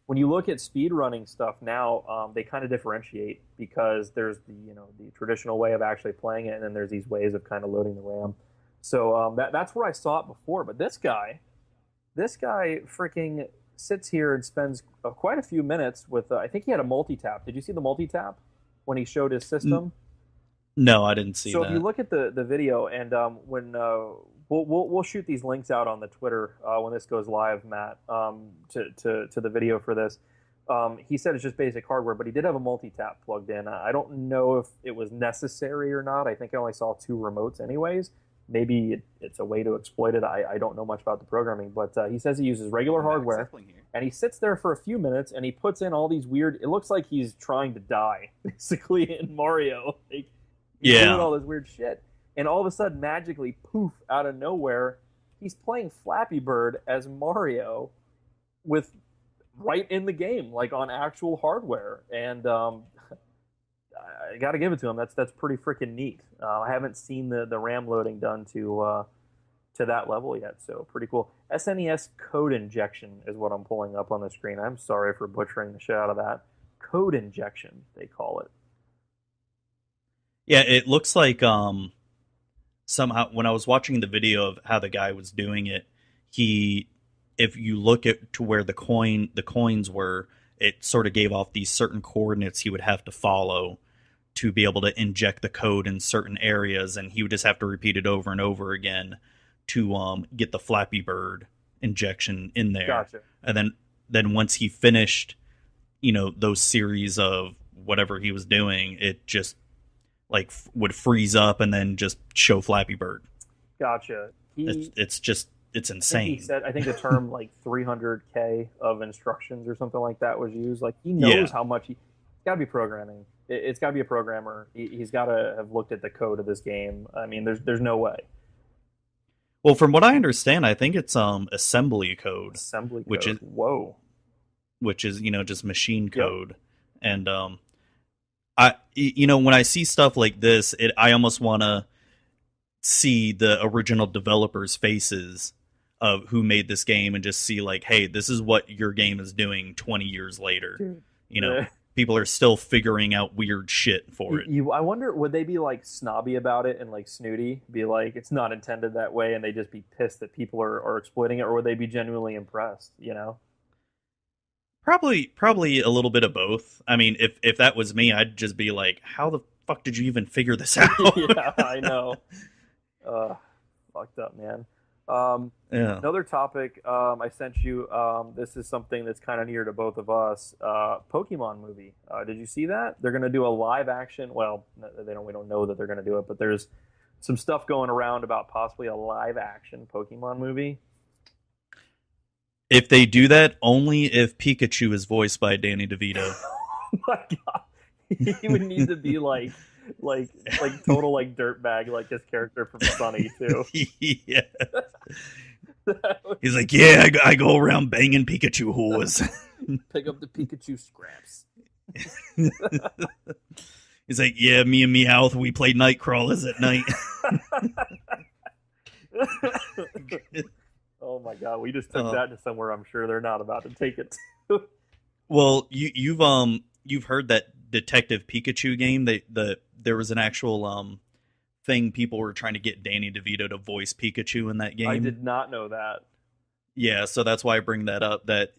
when you look at speed running stuff now, they kind of differentiate, because there's the traditional way of actually playing it, and then there's these ways of kind of loading the RAM. So that's where I saw it before. But this guy freaking sits here and spends quite a few minutes with. I think he had a multi-tap. Did you see the multi-tap when he showed his system? No, I didn't see that. So if you look at the video, and when we'll shoot these links out on the Twitter when this goes live, Matt, to the video for this. He said it's just basic hardware, but he did have a multi-tap plugged in. I don't know if it was necessary or not. I think I only saw 2 remotes anyways. Maybe it's a way to exploit it. I don't know much about the programming, but he says he uses regular hardware, and he sits there for a few minutes, and he puts in all these weird... It looks like he's trying to die, basically, in Mario. He's doing all this weird shit. And all of a sudden, magically, poof, out of nowhere, he's playing Flappy Bird as Mario with right in the game, like on actual hardware. And I got to give it to him. That's pretty freaking neat. I haven't seen the RAM loading done to that level yet, so pretty cool. SNES code injection is what I'm pulling up on the screen. I'm sorry for butchering the shit out of that. Code injection, they call it. Yeah, it looks like... somehow, when I was watching the video of how the guy was doing it, if you look at to where the coins were, it sort of gave off these certain coordinates he would have to follow to be able to inject the code in certain areas, and he would just have to repeat it over and over again to get the Flappy Bird injection in there. Gotcha. And then once he finished, those series of whatever he was doing, it just would freeze up and then just show Flappy Bird. Gotcha. It's insane. I think the term 300K of instructions or something like that was used. He knows how much he's got to be programming. It's got to be a programmer. He's got to have looked at the code of this game. I mean, there's no way. Well, from what I understand, I think it's assembly code. Which is just machine code. Yep. And when I see stuff like this, I almost want to see the original developers' faces of who made this game and just see hey, this is what your game is doing 20 years later. Dude. People are still figuring out weird shit for it. I wonder, would they be snobby about it and snooty? Be it's not intended that way, and they just be pissed that people are exploiting it, or would they be genuinely impressed? Probably a little bit of both. I mean, if that was me, I'd just be how the fuck did you even figure this out? Yeah, I know. Fucked up, man. Another topic I sent you. This is something that's kind of near to both of us. Pokemon movie. Did you see that? They're going to do a live action. Well, we don't know that they're going to do it, but there's some stuff going around about possibly a live action Pokemon movie. If they do that, only if Pikachu is voiced by Danny DeVito. Oh my god, he would need to be total dirtbag his character from Sunny too. Yeah. He's yeah, I go around banging Pikachu whores. Pick up the Pikachu scraps. He's yeah, me and Meowth, we play night crawlers at night. Oh my god, we just took that to somewhere I'm sure they're not about to take it to. Well, you've heard that Detective Pikachu game? There was an actual thing people were trying to get Danny DeVito to voice Pikachu in that game. I did not know that. Yeah, so that's why I bring that up, that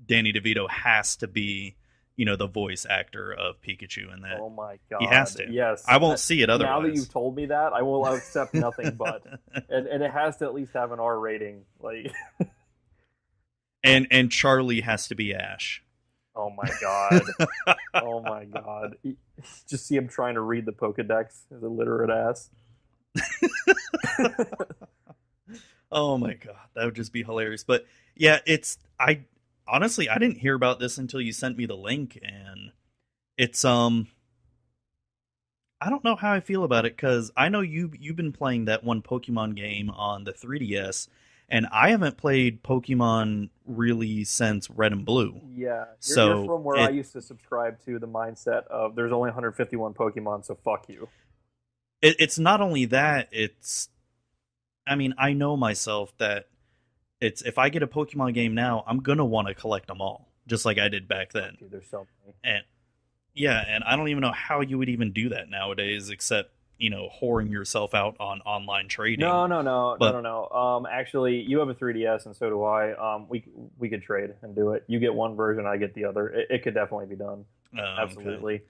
Danny DeVito has to be, the voice actor of Pikachu in that. Oh my god. He has to. Yes. I won't see it otherwise. Now that you've told me that, I will accept nothing but. And it has to at least have an R rating. And Charlie has to be Ash. Oh my god. Oh my god. Just see him trying to read the Pokedex as a literate ass. Oh my god, that would just be hilarious. But yeah, I honestly I didn't hear about this until you sent me the link, and it's I don't know how I feel about it because I know you've been playing that one Pokemon game on the 3DS, and I haven't played Pokemon really since Red and Blue. Yeah, you're from where I used to subscribe to the mindset of there's only 151 Pokemon, so fuck you. It's not only that, I mean, I know myself that if I get a Pokemon game now, I'm gonna want to collect them all, just like I did back then. Dude, there's so many. And yeah, and I don't even know how you would even do that nowadays, except whoring yourself out on online trading. No. Actually, you have a 3DS, and so do I. We could trade and do it. You get one version, I get the other. It could definitely be done. Absolutely.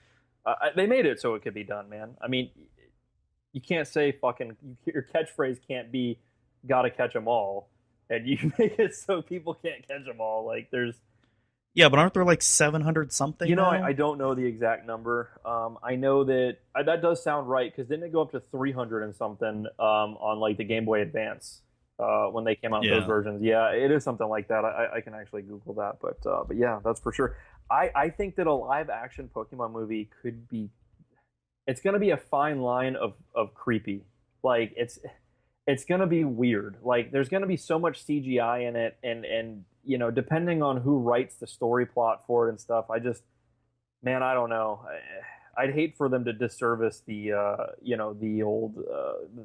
Okay. They made it so it could be done, man. I mean, you can't say your catchphrase can't be "gotta catch them all," and you make it so people can't catch them all. Like there's. Yeah, but aren't there like 700 something? I don't know the exact number. I know that that does sound right because didn't it go up to 300 and something on like the Game Boy Advance when they came out with those versions? Yeah, it is something like that. I can actually Google that, but yeah, that's for sure. I think that a live action Pokemon movie could be. It's going to be a fine line of creepy. Like it's going to be weird. Like there's going to be so much CGI in it, and depending on who writes the story plot for it and stuff, I don't know. I'd hate for them to disservice the the old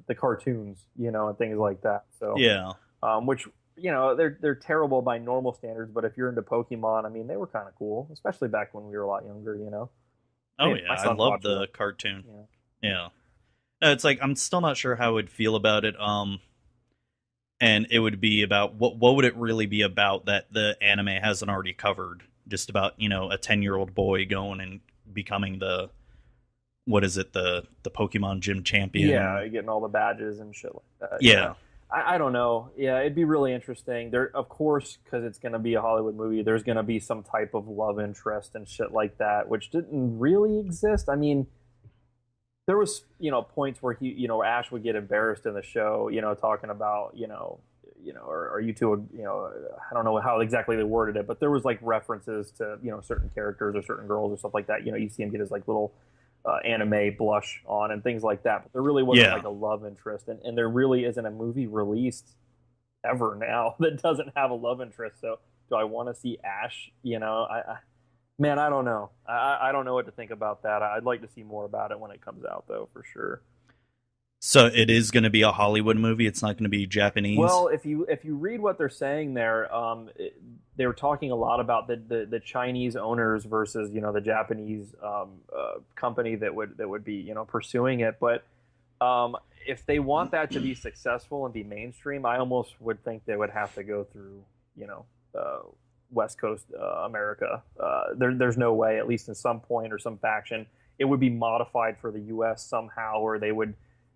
the cartoons, and things like that. So yeah, which they're terrible by normal standards, but if you're into Pokemon, I mean, they were kind of cool, especially back when we were a lot younger. Oh yeah, I love the cartoon. Yeah. No, it's like I'm still not sure how I would feel about it. And it would be about what would it really be about that the anime hasn't already covered? Just about a 10-year-old boy going and becoming the Pokemon gym champion. Yeah, getting all the badges and shit like that. Yeah. I don't know. Yeah, it'd be really interesting. There, of course, because it's going to be a Hollywood movie, there's going to be some type of love interest and shit like that, which didn't really exist. I mean, there was, points where Ash would get embarrassed in the show, talking about, or you two, I don't know how exactly they worded it, but there was like references to, certain characters or certain girls or stuff like that. You see him get his like little anime blush on and things like that, but there really wasn't like a love interest, and there really isn't a movie released ever now that doesn't have a love interest. So do I want to see Ash? Man, I don't know. I don't know what to think about that. I'd like to see more about it when it comes out, though, for sure. So it is going to be a Hollywood movie. It's not going to be Japanese. Well, if you read what they're saying there, they were talking a lot about the Chinese owners versus the Japanese company that would be pursuing it. But if they want that to be successful and be mainstream, I almost would think they would have to go through West Coast America. There's no way, at least in some point or some faction, it would be modified for the U.S. somehow, or they would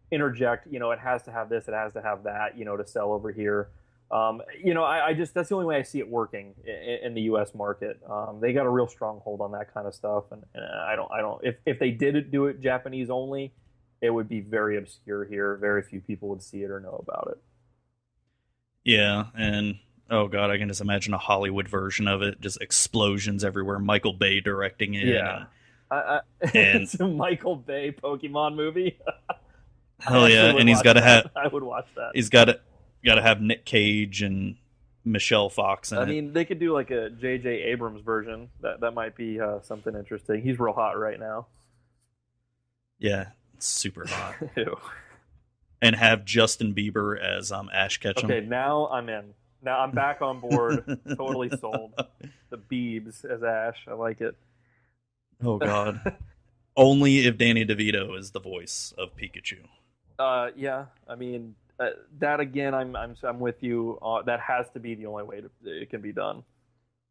interject, it has to have this, it has to have that, to sell over here. I just, that's the only way I see it working in the U.S. market. They got a real stronghold on that kind of stuff, and I don't. If they did do it Japanese only, it would be very obscure here. Very few people would see it or know about it. Yeah, and oh god, I can just imagine a Hollywood version of it, just explosions everywhere. Michael Bay directing it. Yeah, and it's a Michael Bay Pokemon movie. Hell yeah, and he's got to have. I would watch that. He's got to have Nick Cage and Michelle Fox in it. I mean, they could do like a J.J. Abrams version. That might be something interesting. He's real hot right now. Yeah, it's super hot. Ew. And have Justin Bieber as Ash Ketchum. Okay, now I'm in. Now I'm back on board. Totally sold. The Biebs as Ash. I like it. Oh god. Only if Danny DeVito is the voice of Pikachu. Yeah. I mean, that again, I'm with you. That has to be the only way it can be done.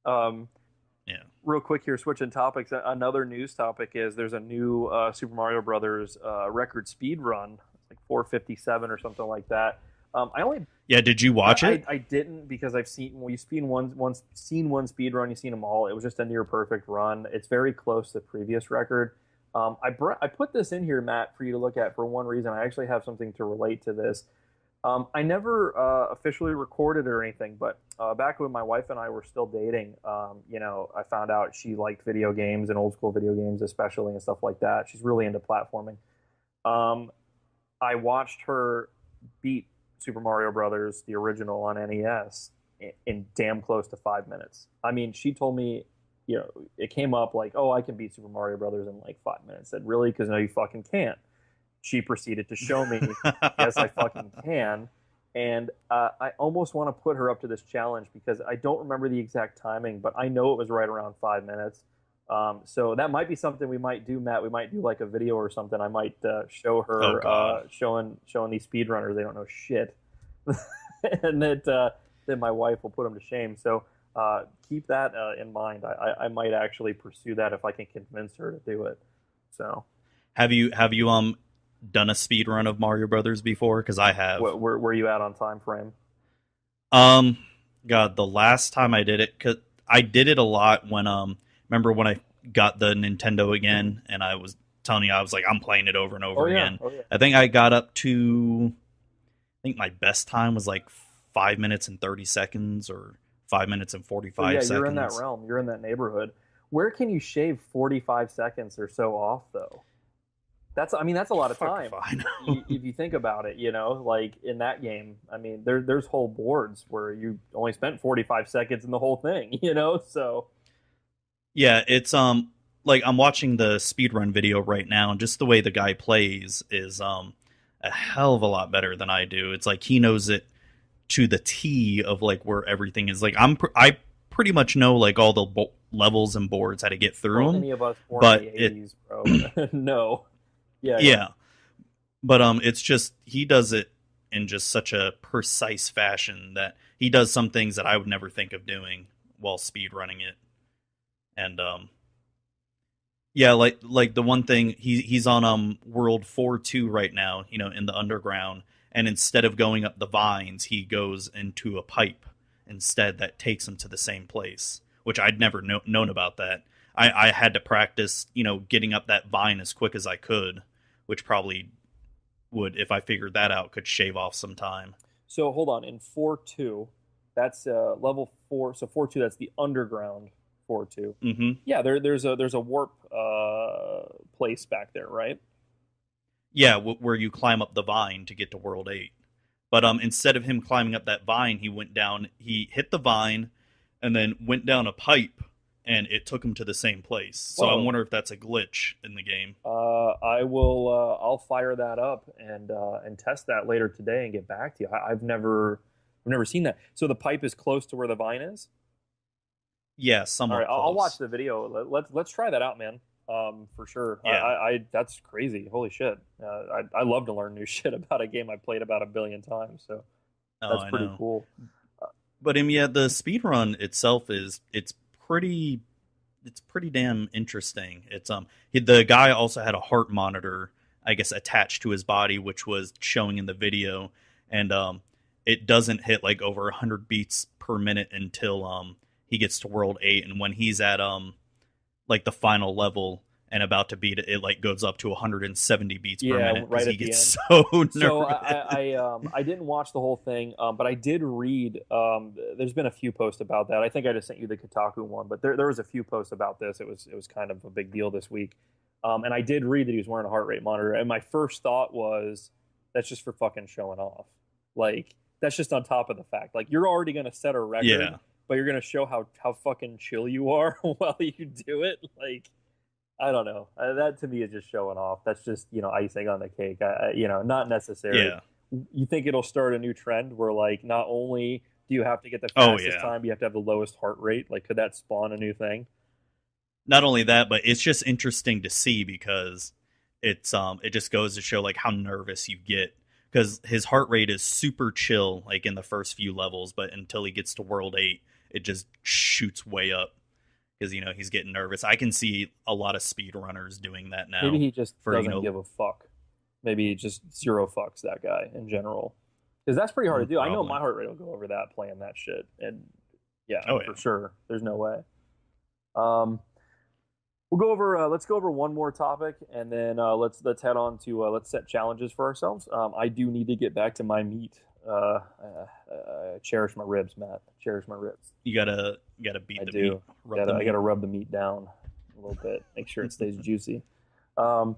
Yeah. Real quick here, switching topics. Another news topic is there's a new Super Mario Brothers record speed run, like 4:57 or something like that. Did you watch it? I didn't, because I've seen one speed run. You've seen them all. It was just a near perfect run. It's very close to the previous record. I put this in here, Matt, for you to look at for one reason. I actually have something to relate to this. I never officially recorded or anything, but back when my wife and I were still dating, I found out she liked video games and old school video games, especially and stuff like that. She's really into platforming. Um, I watched her beat Super Mario Brothers, the original on NES, in damn close to 5 minutes. I mean, she told me, it came up like, oh, I can beat Super Mario Brothers in like 5 minutes. I said, really? Because no, you fucking can't. She proceeded to show me, yes, I fucking can. And I almost want to put her up to this challenge because I don't remember the exact timing, but I know it was right around 5 minutes. So that might be something we might do, Matt. We might do like a video or something. I might show her showing these speedrunners they don't know shit, and that my wife will put them to shame. So keep that in mind. I might actually pursue that if I can convince her to do it. So have you done a speed run of Mario Brothers before? Because I have. Where you at on time frame? God, the last time I did it, cause I did it a lot when remember when I got the Nintendo again, and I was telling you I was like I'm playing it over and over again. Oh, yeah. I think I got up to, I think my best time was like 5 minutes and 30 seconds or 5 minutes and 45 seconds. Yeah, you're in that realm. You're in that neighborhood. Where can you shave 45 seconds or so off though? That's a lot of time. If you think about it, like in that game, I mean, there's whole boards where you only spent 45 seconds in the whole thing, so. Yeah, it's like I'm watching the speedrun video right now, and just the way the guy plays is a hell of a lot better than I do. It's like he knows it to the T of like where everything is. Like I pretty much know like all the levels and boards, how to get through them. Any of us born in the 80s, bro. No. Yeah. But it's just he does it in just such a precise fashion that he does some things that I would never think of doing while speed running it. And like the one thing he's on World 4-2 right now, in the underground, and instead of going up the vines, he goes into a pipe instead that takes him to the same place, which I'd never known about that. I had to practice, getting up that vine as quick as I could, which probably would, if I figured that out, could shave off some time. So hold on, in 4-2, that's level 4. So 4-2, that's the underground 4-2. Mm-hmm. Yeah, there's a warp place back there, right? Yeah, where you climb up the vine to get to World 8. But instead of him climbing up that vine, he hit the vine and then went down a pipe, and it took him to the same place. So I wonder if that's a glitch in the game. I'll fire that up and test that later today and get back to you. I've never seen that. So the pipe is close to where the vine is? Yeah, somewhat. All right, I'll watch the video. Let's try that out, man. For sure. Yeah. I that's crazy. Holy shit. I love to learn new shit about a game I played about 1 billion times. So that's pretty cool. But the speedrun itself it's pretty damn interesting. It's the guy also had a heart monitor, I guess, attached to his body, which was showing in the video, and it doesn't hit like over 100 beats per minute until he gets to World 8, and when he's at like the final level and about to beat it, it like goes up to 170 beats per minute right he at gets the end. so nervous. So I didn't watch the whole thing, but I did read. There's been a few posts about that. I think I just sent you the Kotaku one, but there was a few posts about this. It was kind of a big deal this week, and I did read that he was wearing a heart rate monitor. And my first thought was, that's just for fucking showing off. Like that's just on top of the fact, like you're already gonna set a record. Yeah. But you're gonna show how fucking chill you are while you do it. Like, I don't know. That to me is just showing off. That's just icing on the cake. Not necessary. Yeah. You think it'll start a new trend where like not only do you have to get the fastest time, you have to have the lowest heart rate. Like, could that spawn a new thing? Not only that, but it's just interesting to see because it just goes to show like how nervous you get. Because his heart rate is super chill, like in the first few levels, but until he gets to World 8, it just shoots way up because he's getting nervous. I can see a lot of speedrunners doing that now. Maybe he just doesn't give a fuck. Maybe he just zero fucks, that guy in general, because that's pretty hard to do. Probably. I know my heart rate will go over that playing that shit, and for sure, there's no way. We'll go over. Let's go over one more topic, and then let's head on to let's set challenges for ourselves. I do need to get back to my meat. I cherish my ribs, Matt. Cherish my ribs. You gotta beat the meat. I gotta rub the meat down a little bit, make sure it stays juicy. Another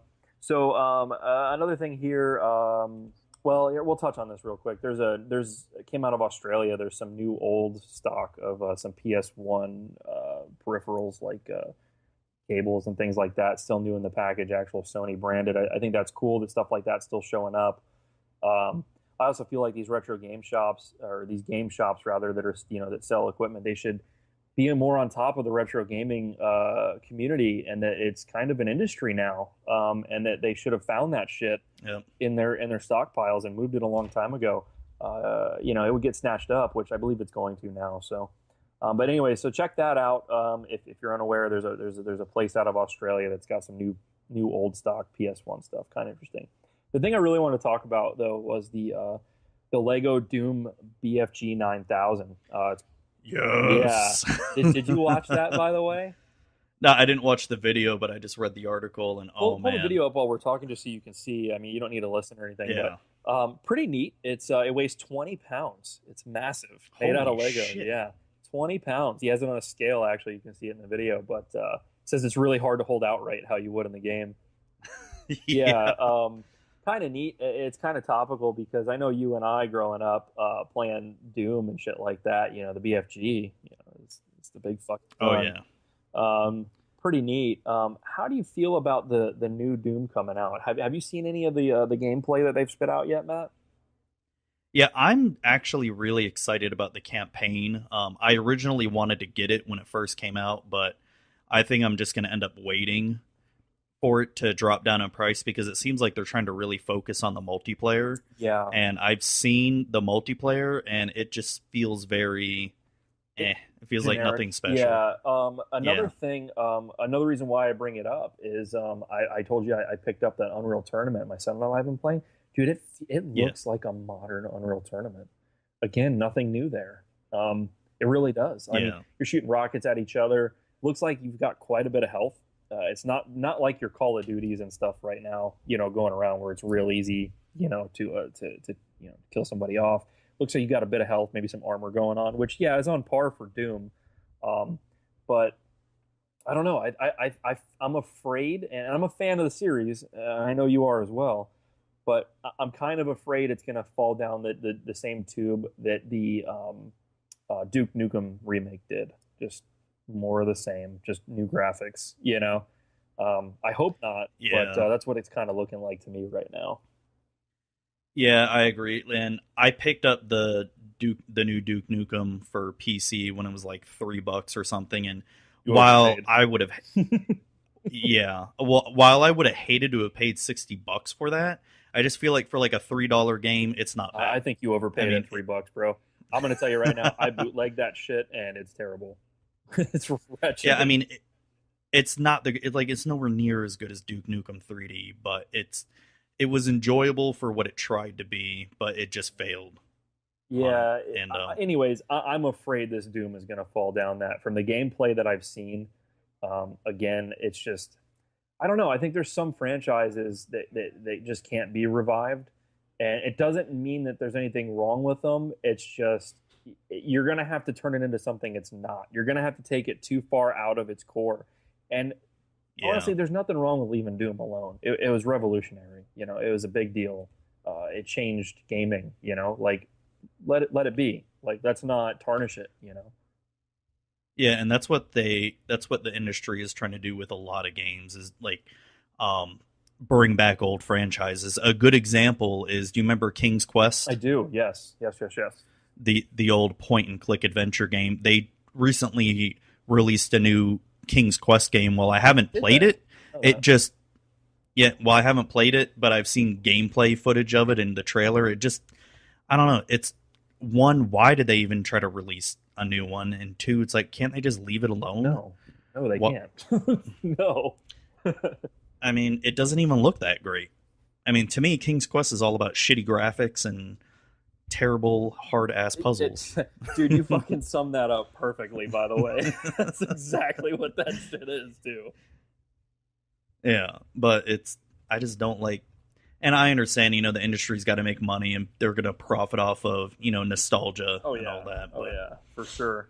thing here. We'll touch on this real quick. It came out of Australia. There's some new old stock of some PS1 peripherals like cables and things like that, still new in the package, actual Sony branded. I think that's cool that stuff like that's still showing up. I also feel like these retro game shops, or these game shops rather, that are that sell equipment, they should be more on top of the retro gaming community, and that it's kind of an industry now, and that they should have found that shit in their stockpiles and moved it a long time ago. It would get snatched up, which I believe it's going to now. So, but anyway, so check that out. If you're unaware, there's a place out of Australia that's got some new old stock PS1 stuff. Kind of interesting. The thing I really want to talk about though was the Lego Doom BFG 9000. Yes. Yeah. Did you watch that, by the way? No, I didn't watch the video, but I just read the article, and pull the video up while we're talking, just so you can see. I mean, you don't need to listen or anything. Yeah. But pretty neat. It weighs 20 pounds. It's massive. Made out of Lego. Shit. Yeah. 20 pounds. He has it on a scale, actually. You can see it in the video, but it says it's really hard to hold outright how you would in the game. Yeah. Kind of neat. It's kind of topical because I know you and I, growing up, playing Doom and shit like that. The BFG. It's the big fucking fun. Oh yeah. Pretty neat. How do you feel about the new Doom coming out? Have you seen any of the gameplay that they've spit out yet, Matt? Yeah, I'm actually really excited about the campaign. I originally wanted to get it when it first came out, but I think I'm just going to end up waiting for it to drop down in price, because it seems like they're trying to really focus on the multiplayer. Yeah. And I've seen the multiplayer, and it just feels very It feels generic. Like nothing special. Yeah. Another reason why I bring it up is I told you I picked up that Unreal Tournament my son and I have been playing. Dude, it looks like a modern Unreal Tournament. Again, nothing new there. It really does. I mean, you're shooting rockets at each other. Looks like you've got quite a bit of health. It's not like your Call of Duties and stuff right now, going around where it's real easy, to kill somebody off. Looks like you got a bit of health, maybe some armor going on, which is on par for Doom. But I don't know. I'm afraid, and I'm a fan of the series. I know you are as well, but I'm kind of afraid it's going to fall down the same tube that the Duke Nukem remake did. Just more of the same, just new graphics, I hope not, but that's what it's kind of looking like to me right now. Yeah, I agree. And I picked up the new Duke Nukem for PC when it was like $3 or something. And while I would have, while I would have hated to have paid $60 for that, I just feel like for like a $3 game, it's not bad. I think you overpaid at $3, bro. I'm going to tell you right now, I bootlegged that shit and it's terrible. It's wretched. Yeah, I mean, it's not it's nowhere near as good as Duke Nukem 3D, but it was enjoyable for what it tried to be, but it just failed. Yeah. Anyways, I'm afraid this Doom is going to fall down that. From the gameplay that I've seen, again, it's just, I don't know. I think there's some franchises that they just can't be revived, and it doesn't mean that there's anything wrong with them. It's just, you're going to have to turn it into something it's not. You're going to have to take it too far out of its core. And honestly, there's nothing wrong with leaving Doom alone. It was revolutionary. It was a big deal. It changed gaming, like let it be. Like, let's not tarnish it, Yeah, and that's what the industry is trying to do with a lot of games, is like bring back old franchises. A good example is, do you remember King's Quest? I do. Yes. The old point and click adventure game. They recently released a new King's Quest game. Well, I haven't played it. I haven't played it, but I've seen gameplay footage of it in the trailer. It just, I don't know. It's, one, why did they even try to release a new one? And two, it's like, can't they just leave it alone? No, they can't. No. I mean, it doesn't even look that great. I mean, to me, King's Quest is all about shitty graphics and terrible hard-ass puzzles. Dude, you fucking summed that up perfectly, by the way. That's exactly what that shit is, too. Yeah, but I just don't like, And I understand, the industry's got to make money and they're going to profit off of, nostalgia and all that. Oh, yeah, for sure.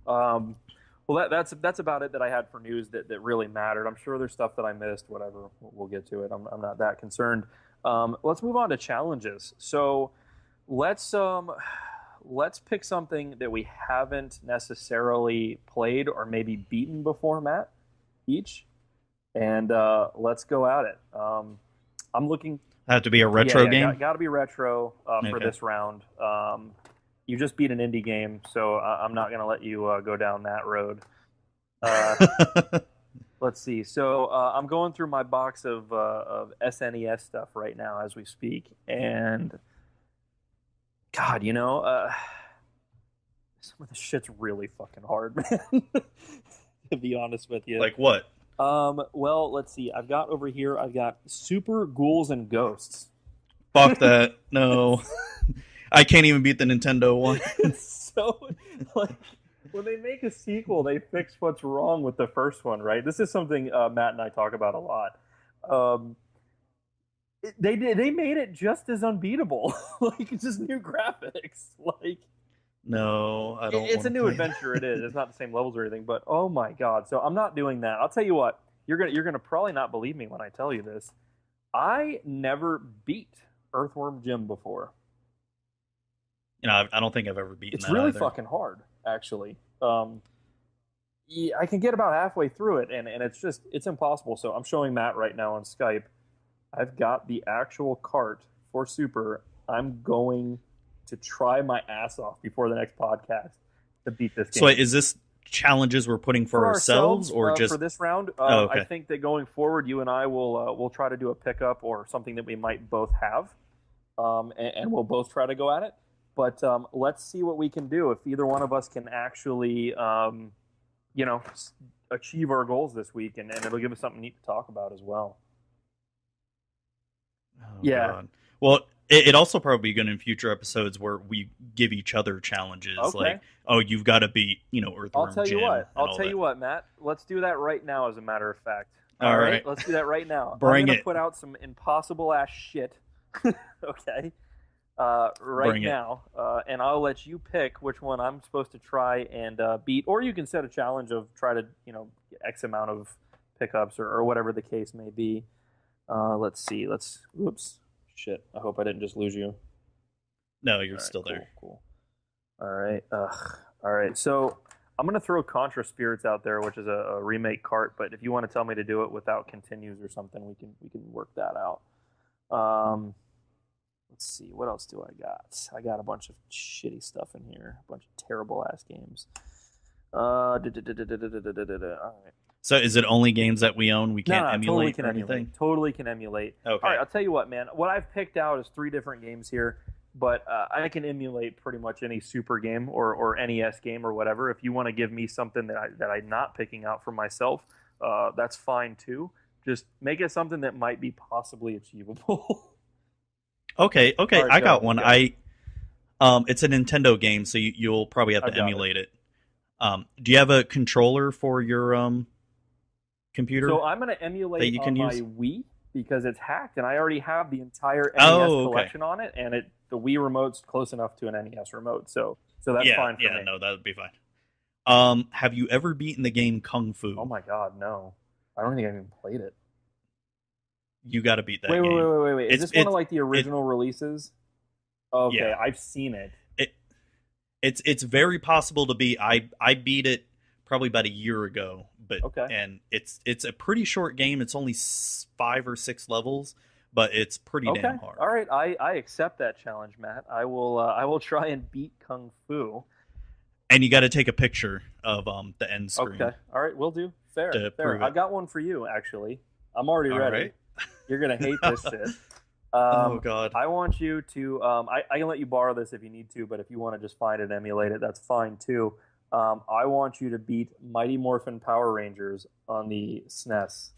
Well, that's about it that I had for news that really mattered. I'm sure there's stuff that I missed, whatever. We'll get to it. I'm not that concerned. Let's move on to challenges. So let's pick something that we haven't necessarily played or maybe beaten before, Matt, each. And let's go at it. I'm looking... Have to be a retro game? Got to be retro for this round. You just beat an indie game, so I'm not going to let you go down that road. Let's see. So I'm going through my box of SNES stuff right now as we speak. And, God, some of the shit's really fucking hard, man, to be honest with you. Like what? Well, let's see. I've got Super Ghouls and Ghosts. Fuck that. No. I can't even beat the Nintendo one. So, like, when they make a sequel, they fix what's wrong with the first one, right? This is something Matt and I talk about a lot. They made it just as unbeatable. Like, just new graphics. Like, no, I don't. It's a new adventure. It is. It's not the same levels or anything. But oh my god! So I'm not doing that. I'll tell you what. You're gonna probably not believe me when I tell you this. I never beat Earthworm Jim before. I don't think I've ever beaten. It's really fucking hard, actually. Yeah, I can get about halfway through it, and it's impossible. So I'm showing Matt right now on Skype. I've got the actual cart for Super. I'm going to try my ass off before the next podcast to beat this game. So is this challenges we're putting for ourselves or just for this round? Okay. I think that going forward, you and I will try to do a pickup or something that we might both have, and we'll both try to go at it. But let's see what we can do if either one of us can actually, achieve our goals this week, and it'll give us something neat to talk about as well. Oh, yeah. God. Well, it also probably going in future episodes where we give each other challenges, like, oh, you've got to beat, Earthworm I'll tell Jim. I'll tell you what, Matt. Let's do that right now. As a matter of fact. All right. Let's do that right now. Bring I'm gonna it. put out some impossible ass shit. Okay. Right now, and I'll let you pick which one I'm supposed to try and beat, or you can set a challenge of try to X amount of pickups or whatever the case may be. Let's see. Oops. Shit. I hope I didn't just lose you. No, you're still there. Cool. All right. All right. So I'm going to throw Contra Spirits out there, which is a remake cart. But if you want to tell me to do it without continues or something, we can work that out. Let's see. What else do I got? I got a bunch of shitty stuff in here. A bunch of terrible ass games. All right. So is it only games that we own? We can't emulate anything? Totally can emulate. Okay. All right, I'll tell you what, man. What I've picked out is 3 different games here, but I can emulate pretty much any Super game or NES game or whatever. If you want to give me something that I'm not picking out for myself, that's fine too. Just make it something that might be possibly achievable. Okay. Right, I got one. Go. It's a Nintendo game, so you'll probably have to emulate it. Do you have a controller for your computer? So I'm going to emulate that you can my use? Wii because it's hacked, and I already have the entire NES collection on it, and the Wii remote's close enough to an NES remote, so that's fine for me. Yeah, no, that would be fine. Have you ever beaten the game Kung Fu? Oh my god, no. I don't think I've even played it. You got to beat that game. Wait. Is this one of like the original releases? Okay, yeah. I've seen it. It's very possible to beat. I beat it probably about a year ago, and it's a pretty short game. It's only 5 or 6 levels, but it's pretty damn hard. All right, I accept that challenge, Matt. I will try and beat Kung Fu. And you got to take a picture of the end screen. Okay, all right, we'll do. Fair. I got one for you, actually. I'm already ready. Right. You're gonna hate this shit. Oh god! I want you to. I can let you borrow this if you need to, but if you want to just find it and emulate it, that's fine too. I want you to beat Mighty Morphin Power Rangers on the SNES.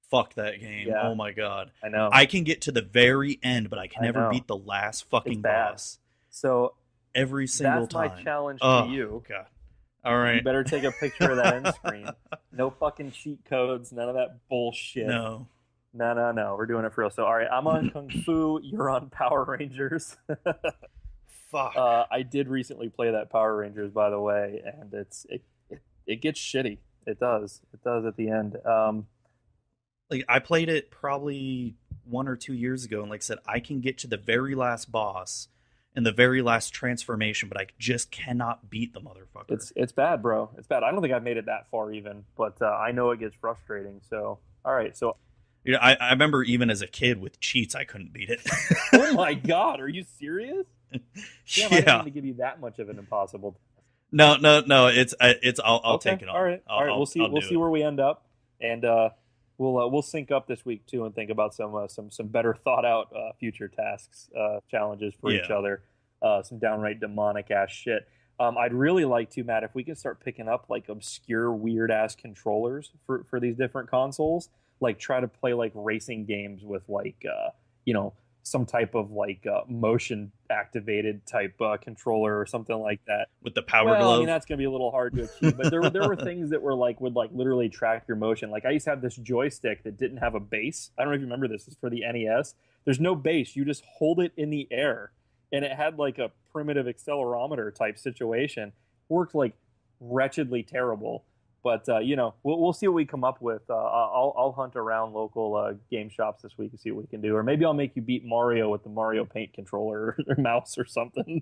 Fuck that game! Yeah. Oh my god! I know. I can get to the very end, but I can never beat the last fucking boss. So every single time. That's my challenge to you. God. All right. You better take a picture of that end screen. No fucking cheat codes. None of that bullshit. No. No. We're doing it for real. So, all right, I'm on Kung Fu. You're on Power Rangers. Fuck. I did recently play that Power Rangers, by the way, and it gets shitty. It does. It does at the end. Like I played it probably 1 or 2 years ago, and like I said, I can get to the very last boss and the very last transformation, but I just cannot beat the motherfucker. It's bad, bro. It's bad. I don't think I've made it that far even, but I know it gets frustrating. So, all right. So, I remember even as a kid with cheats, I couldn't beat it. oh my God, are you serious? Damn, yeah. I didn't mean to give you that much of an impossible. No. It's I'll okay. take it on. All right. We'll see. We'll see where we end up, and we'll sync up this week too, and think about some better thought out future tasks, challenges for each other. Some downright demonic ass shit. I'd really like to, Matt, if we could start picking up like obscure, weird ass controllers for these different consoles. Like try to play like racing games with like some type of like motion activated type controller or something like that with the power glove. I mean that's gonna be a little hard to achieve, but there were things that were like would like literally track your motion. Like I used to have this joystick that didn't have a base. I don't know if you remember this. It's for the NES. There's no base. You just hold it in the air, and it had like a primitive accelerometer type situation. Worked like wretchedly terrible. But we'll see what we come up with. I'll hunt around local game shops this week and see what we can do, or maybe I'll make you beat Mario with the Mario Paint controller or mouse or something.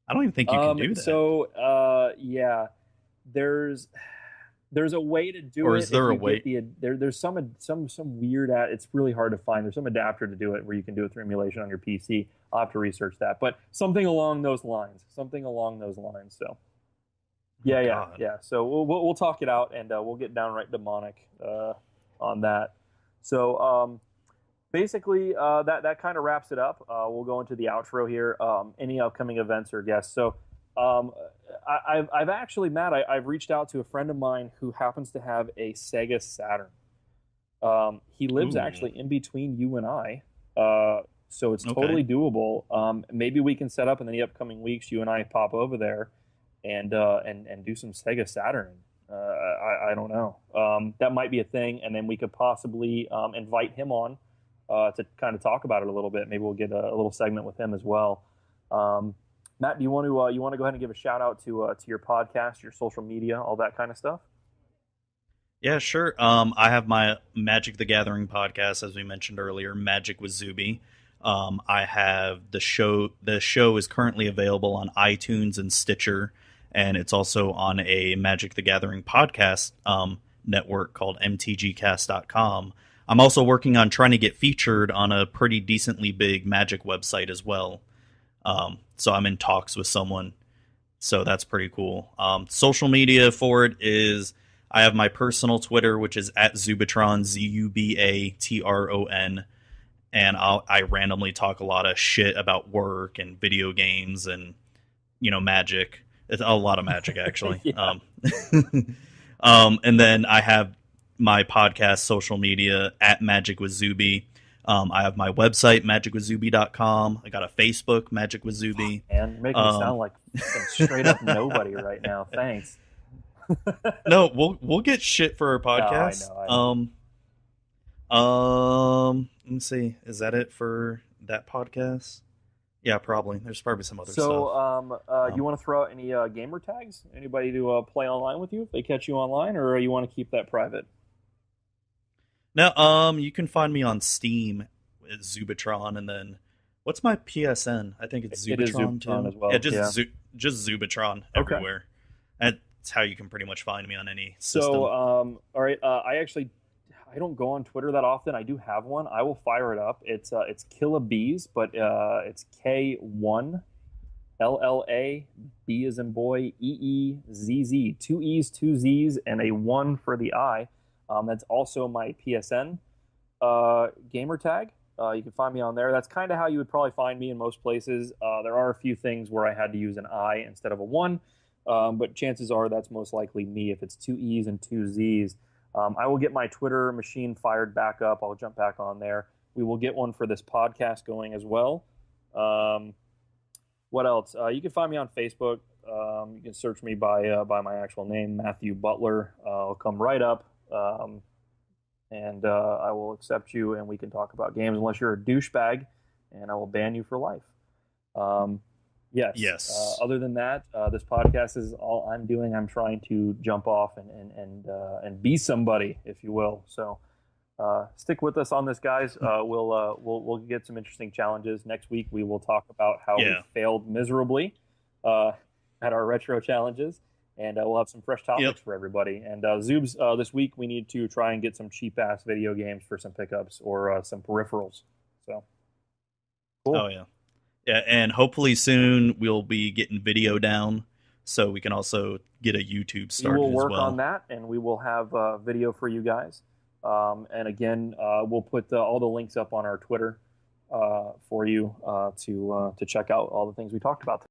I don't even think you can do that. So yeah, there's a way to do it. Or is there a way? There's some weird. It's really hard to find. There's some adapter to do it where you can do it through emulation on your PC. I'll have to research that, but something along those lines. So. Yeah. So we'll talk it out, and we'll get downright demonic on that. So basically, that kind of wraps it up. We'll go into the outro here. Any upcoming events or guests? So I've actually, Matt, I've reached out to a friend of mine who happens to have a Sega Saturn. He lives actually in between you and I, so it's totally doable. Maybe we can set up in the upcoming weeks. You and I pop over there. And do some Sega Saturn. I don't know. That might be a thing, and then we could possibly invite him on to kind of talk about it a little bit. Maybe we'll get a little segment with him as well. Matt, do you want to go ahead and give a shout out to your podcast, your social media, all that kind of stuff? Yeah, sure. I have my Magic the Gathering podcast, as we mentioned earlier, Magic with Zuby. I have the show. The show is currently available on iTunes and Stitcher. And it's also on a Magic the Gathering podcast network called mtgcast.com. I'm also working on trying to get featured on a pretty decently big Magic website as well. So I'm in talks with someone. So that's pretty cool. Social media for it is I have my personal Twitter, which is at Zubatron, Zubatron. And I randomly talk a lot of shit about work and video games and, Magic. It's a lot of Magic, actually. And then I have my podcast social media at Magic with Zuby. I have my website, magicwithzuby.com. I got a Facebook, Magic with Zuby. And making me sound like straight up nobody right now. Thanks. No, we'll get shit for our podcast. No, I know. Let me see. Is that it for that podcast? Yeah, probably. There's probably some other stuff. So, you want to throw out any gamer tags? Anybody to play online with you if they catch you online, or you want to keep that private? No, you can find me on Steam at Zubatron, and then what's my PSN? I think it's Zubatron, it is Zubatron as well. Yeah, just Zubatron everywhere. Okay. That's how you can pretty much find me on any system. So, all right, I don't go on Twitter that often. I do have one. I will fire it up. It's Killabees, but it's K1 LLA B as in boy EEZZ. 2 E's, 2 Z's, and a 1 for the I. That's also my PSN gamer tag. You can find me on there. That's kind of how you would probably find me in most places. There are a few things where I had to use an I instead of a 1, but chances are that's most likely me if it's 2 E's and 2 Z's. I will get my Twitter machine fired back up. I'll jump back on there. We will get one for this podcast going as well. What else? You can find me on Facebook. You can search me by my actual name, Matthew Butler. I'll come right up. and I will accept you, and we can talk about games unless you're a douchebag, and I will ban you for life. Yes. Other than that, this podcast is all I'm doing. I'm trying to jump off and be somebody, if you will. So stick with us on this, guys. We'll get some interesting challenges next week. We will talk about how we failed miserably at our retro challenges, and we'll have some fresh topics for everybody. And Zoobs, this week we need to try and get some cheap ass video games for some pickups or some peripherals. So cool. Oh yeah, and hopefully soon we'll be getting video down, so we can also get a YouTube started as well. We will work on that, and we will have video for you guys. And again, we'll put all the links up on our Twitter for you to check out all the things we talked about.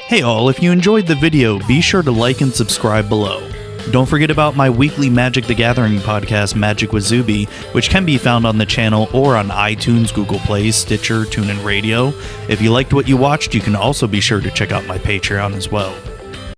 Hey all, if you enjoyed the video, be sure to like and subscribe below. Don't forget about my weekly Magic the Gathering podcast, Magic with Zuby, which can be found on the channel or on iTunes, Google Play, Stitcher, TuneIn Radio. If you liked what you watched, you can also be sure to check out my Patreon as well.